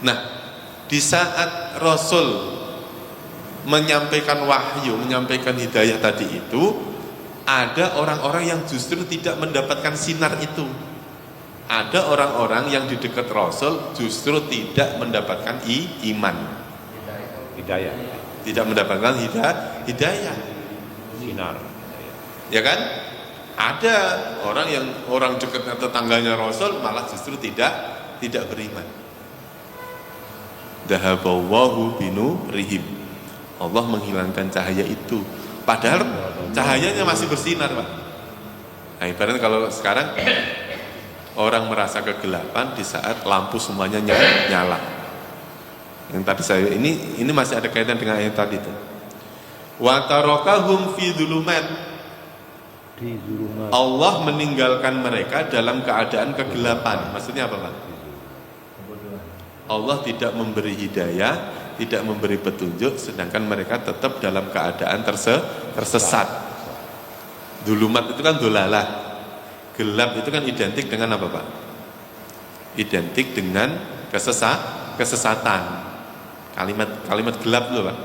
Nah, di saat Rasul menyampaikan wahyu, menyampaikan hidayah tadi itu, ada orang-orang yang justru tidak mendapatkan sinar itu. Ada orang-orang yang di dekat Rasul justru tidak mendapatkan iman. Hidayah. Tidak mendapatkan hidayah. Sinar. Ya kan? Ada orang dekat tetangganya Rasul malah justru tidak beriman. Dahaballahu binurihim. Allah menghilangkan cahaya itu. Padahal cahayanya masih bersinar, Pak. Nah, ibaratnya kalau sekarang orang merasa kegelapan di saat lampu semuanya nyala. Yang tadi ini masih ada kaitan dengan ayat tadi itu. Wa tarakahum fi dzulumat. Allah meninggalkan mereka dalam keadaan kegelapan. Maksudnya apa, Pak? Allah tidak memberi hidayah, tidak memberi petunjuk, sedangkan mereka tetap dalam keadaan tersesat. Dzulumat itu kan dolalah. Gelap itu kan identik dengan apa Pak? Identik dengan kesesatan. Kalimat gelap loh Pak.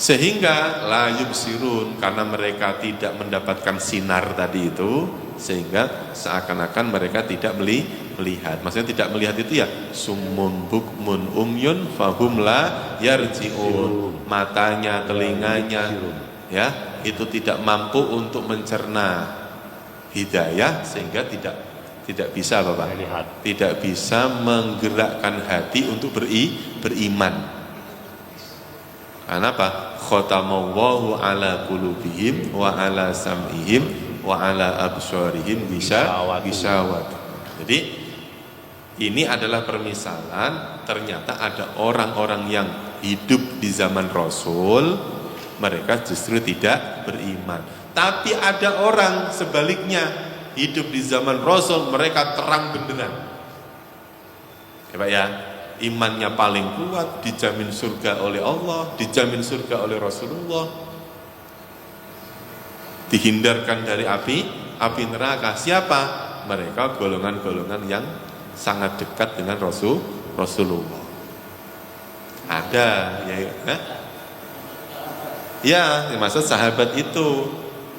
Sehingga la yubsirun, karena mereka tidak mendapatkan sinar tadi itu, sehingga seakan-akan mereka tidak melihat. Maksudnya tidak melihat itu ya summun bukmun umyun fahum la yarji'un. Matanya, telinganya ya, itu tidak mampu untuk mencerna hidayah, sehingga tidak bisa Bapak, tidak bisa menggerakkan hati untuk beriman. Karena apa? Khatamallahu ala qulubihim wa ala sam'ihim wa ala absarihim ghishawat. Jadi ini adalah permisalan, ternyata ada orang-orang yang hidup di zaman Rasul, mereka justru tidak beriman. Tapi ada orang sebaliknya, hidup di zaman Rasul, mereka terang benderang. Ya Pak ya, imannya paling kuat, dijamin surga oleh Allah, dijamin surga oleh Rasulullah, dihindarkan dari api neraka. Siapa? Mereka golongan-golongan yang sangat dekat dengan Rasulullah. ada ya maksud sahabat itu.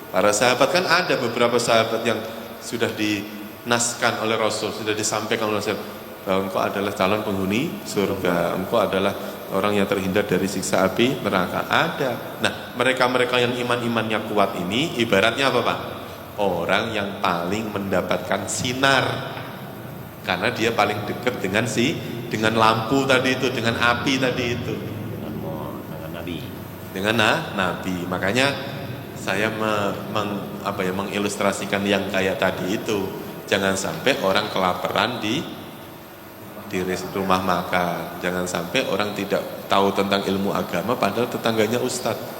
Para sahabat kan ada beberapa sahabat yang sudah dinaskan oleh Rasul, sudah disampaikan oleh Rasul bahwa engkau adalah calon penghuni surga, engkau adalah orang yang terhindar dari siksa api neraka. Ada. Nah, mereka-mereka yang iman-imannya kuat ini ibaratnya apa, Pak? Orang yang paling mendapatkan sinar, karena dia paling dekat dengan lampu tadi itu, dengan api tadi itu, dengan Nabi. dengan Nabi. Makanya saya mengilustrasikan yang kayak tadi itu. Jangan sampai orang kelaparan di rumah makan. Jangan sampai orang tidak tahu tentang ilmu agama padahal tetangganya ustadz.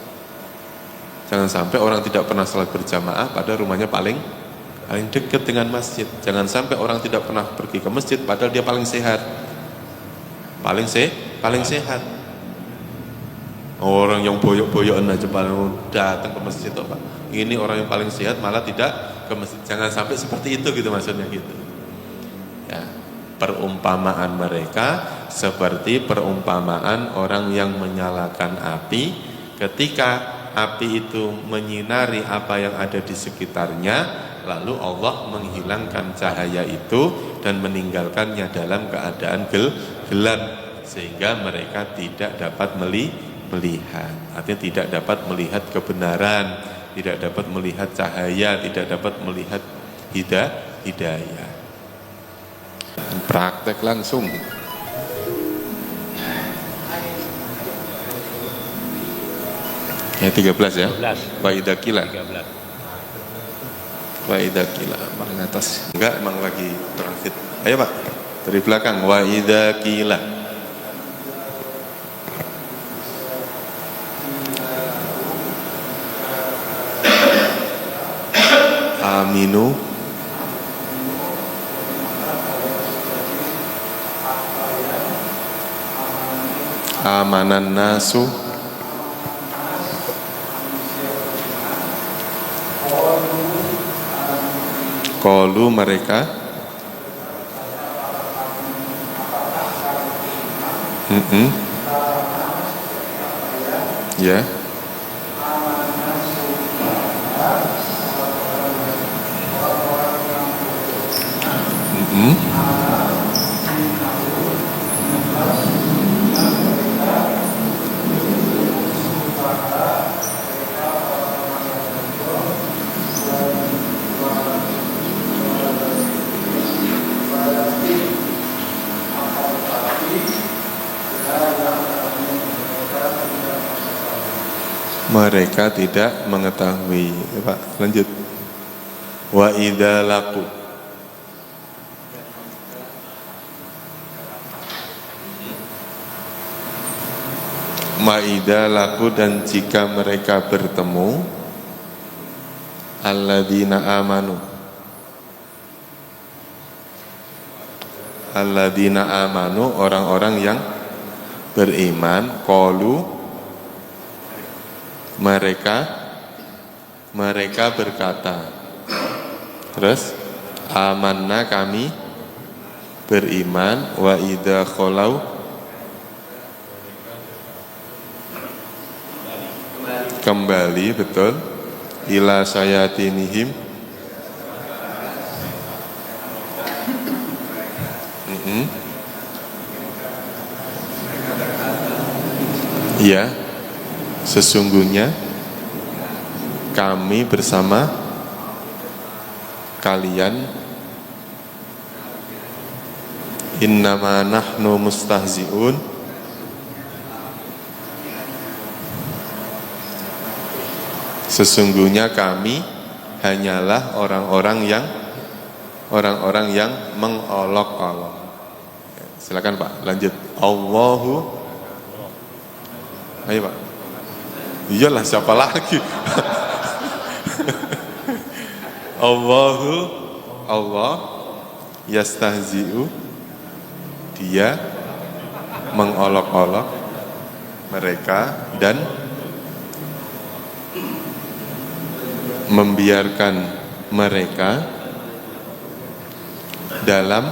Jangan sampai orang tidak pernah salat berjamaah padahal rumahnya paling dekat dengan masjid. Jangan sampai orang tidak pernah pergi ke masjid padahal dia paling sehat. Paling sehat. Orang yang boyok-boyokan aja paling datang ke masjid, Pak. Ini orang yang paling sehat malah tidak ke masjid. Jangan sampai seperti itu gitu maksudnya gitu. Ya. Perumpamaan mereka seperti perumpamaan orang yang menyalakan api. Ketika api itu menyinari apa yang ada di sekitarnya, lalu Allah menghilangkan cahaya itu dan meninggalkannya dalam keadaan gelap, sehingga mereka tidak dapat melihat. Artinya tidak dapat melihat kebenaran, tidak dapat melihat cahaya, tidak dapat melihat hidayah. Praktek langsung. Ya 13 ya. 13. Wa idza qila. 13. Wa idza qila. Paling atas. Enggak, emang lagi transit. Ayo Pak. Dari belakang. Wa idza qila. Aminu amanan nasu qalu mereka ya mereka tidak mengetahui. Pak, lanjut. Wa idza laqu Ma'idah laku dan jika mereka bertemu alladzina amanu orang-orang yang beriman qalu mereka berkata terus amanna kami beriman wa idza khalau kembali betul ila sayatinihim ya sesungguhnya kami bersama kalian innama nahnu mustahzi'un sesungguhnya kami hanyalah orang-orang yang mengolok-olok. Silakan Pak, lanjut. Allahu, ayo Pak. Iyalah siapa lagi? Allah yastahzi'u, dia mengolok-olok mereka dan membiarkan mereka dalam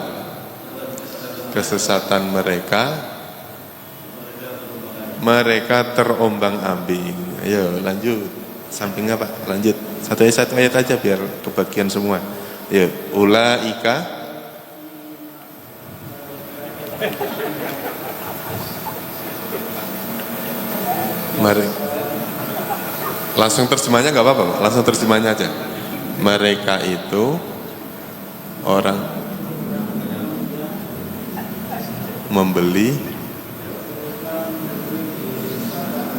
kesesatan mereka mereka terombang-ambing. Ayo lanjut. Sampingnya Pak, lanjut. Satu ayat aja biar kebagian semua. Ayo, ulaika langsung terjemahnya nggak apa-apa Pak, langsung terjemahnya aja. Mereka itu orang membeli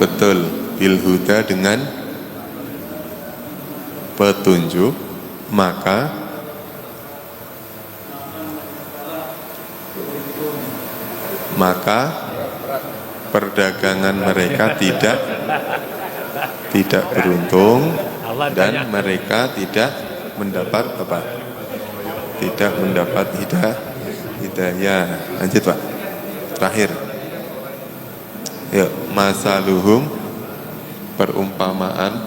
betul bil huda dengan petunjuk, maka perdagangan mereka tidak beruntung dan mereka tidak mendapat apa? Tidak mendapat hidayah. Lanjut Pak. Terakhir. Yuk, masaluhum perumpamaan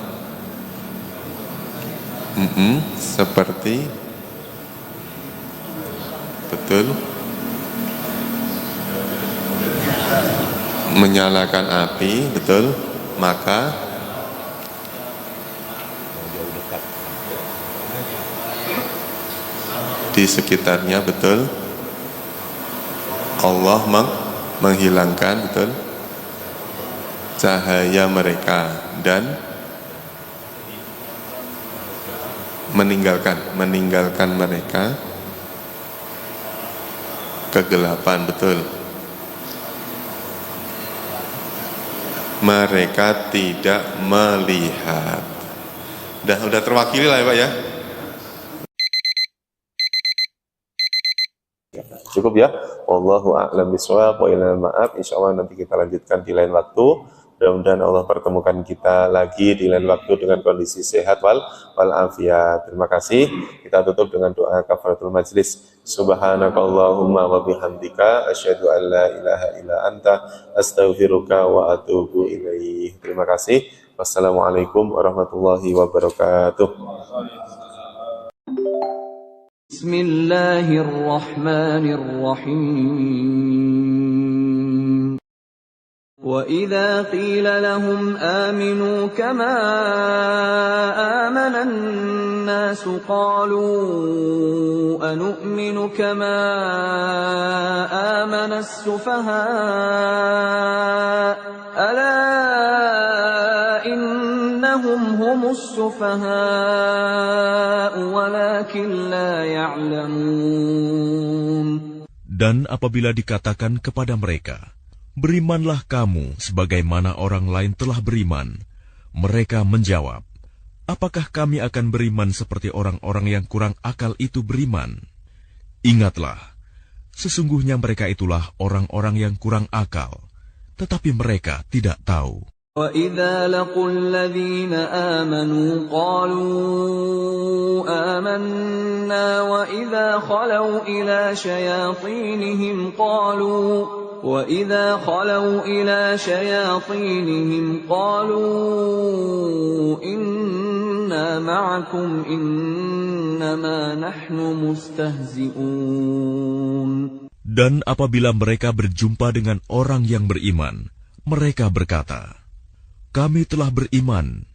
seperti betul menyalakan api, betul, maka di sekitarnya, betul, Allah menghilangkan, betul, cahaya mereka dan meninggalkan mereka kegelapan, betul. Mereka tidak melihat. Udah terwakili lah ya Pak ya. Cukup ya. Wallahu a'lam bishawab wa ilal ma'ab. Insyaallah nanti kita lanjutkan di lain waktu. Mudah-mudahan Allah pertemukan kita lagi di lain waktu dengan kondisi sehat wal afiat. Terima kasih. Kita tutup dengan doa kafaratul majlis. Subhanakallahumma wa bihamdika asyhadu an la ilaha illa anta astaghfiruka wa atubu ilaih. Terima kasih. Wassalamualaikum warahmatullahi wabarakatuh. Bismillahirrahmanirrahim. وَإِذَا قِيلَ لَهُمْ آمِنُوا كَمَا آمَنَ النَّاسُ قَالُوا أَنُؤْمِنُ كَمَا آمَنَ السُّفَهَاءُ أَلَا إِنَّهُمْ هُمُ السُّفَهَاءُ وَلَكِنْ لَا يَعْلَمُونَ. Dan apabila dikatakan kepada mereka, berimanlah kamu sebagaimana orang lain telah beriman. Mereka menjawab, apakah kami akan beriman seperti orang-orang yang kurang akal itu beriman? Ingatlah, sesungguhnya mereka itulah orang-orang yang kurang akal, tetapi mereka tidak tahu. وَإِذَا لَقُوا الَّذِينَ آمَنُوا قَالُوا آمَنَّا وَإِذَا خَلَوْا إِلَى شَيَاطِينِهِمْ قَالُوا إِنَّا مَعَكُمْ إِنَّمَا نَحْنُ مُسْتَهْزِئُونَ. Dan apabila mereka berjumpa dengan orang yang beriman, mereka berkata, kami telah beriman.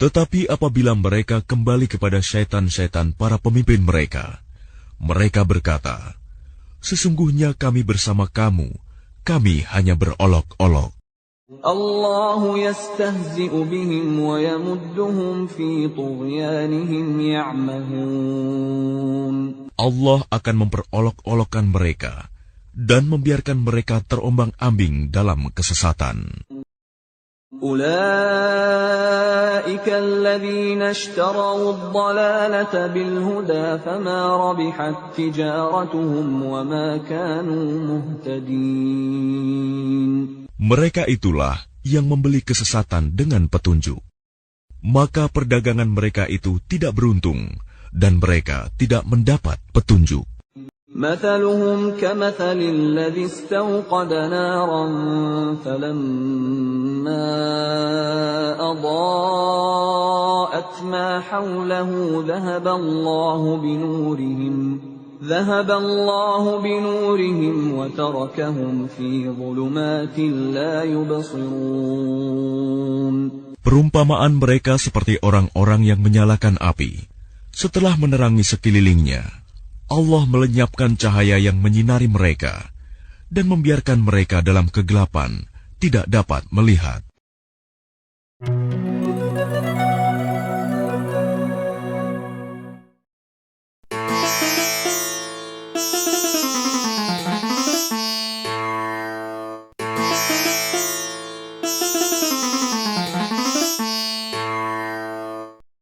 Tetapi apabila mereka kembali kepada syaitan-syaitan para pemimpin mereka, mereka berkata, sesungguhnya kami bersama kamu, kami hanya berolok-olok. Allahu yastahzi'u bihim wa yamudduhum fi tughyanihim ya'mahun. Allah akan memperolok-olokkan mereka dan membiarkan mereka terombang-ambing dalam kesesatan. Ulaika alladhina ishtarau ad-dalalata bil huda fama rabihat tijaratuhum wa ma kanu muhtadin. Mereka itulah yang membeli kesesatan dengan petunjuk. Maka perdagangan mereka itu tidak beruntung dan mereka tidak mendapat petunjuk. مثلهم كمثل الذي استوقد نارا فلما أضاءت ما حوله ذهب ذهب الله بنورهم وتركهم في ظلمات لا يبصرون. Perumpamaan mereka seperti orang-orang yang menyalakan api. Setelah menerangi sekelilingnya, Allah melenyapkan cahaya yang menyinari mereka dan membiarkan mereka dalam kegelapan, tidak dapat melihat.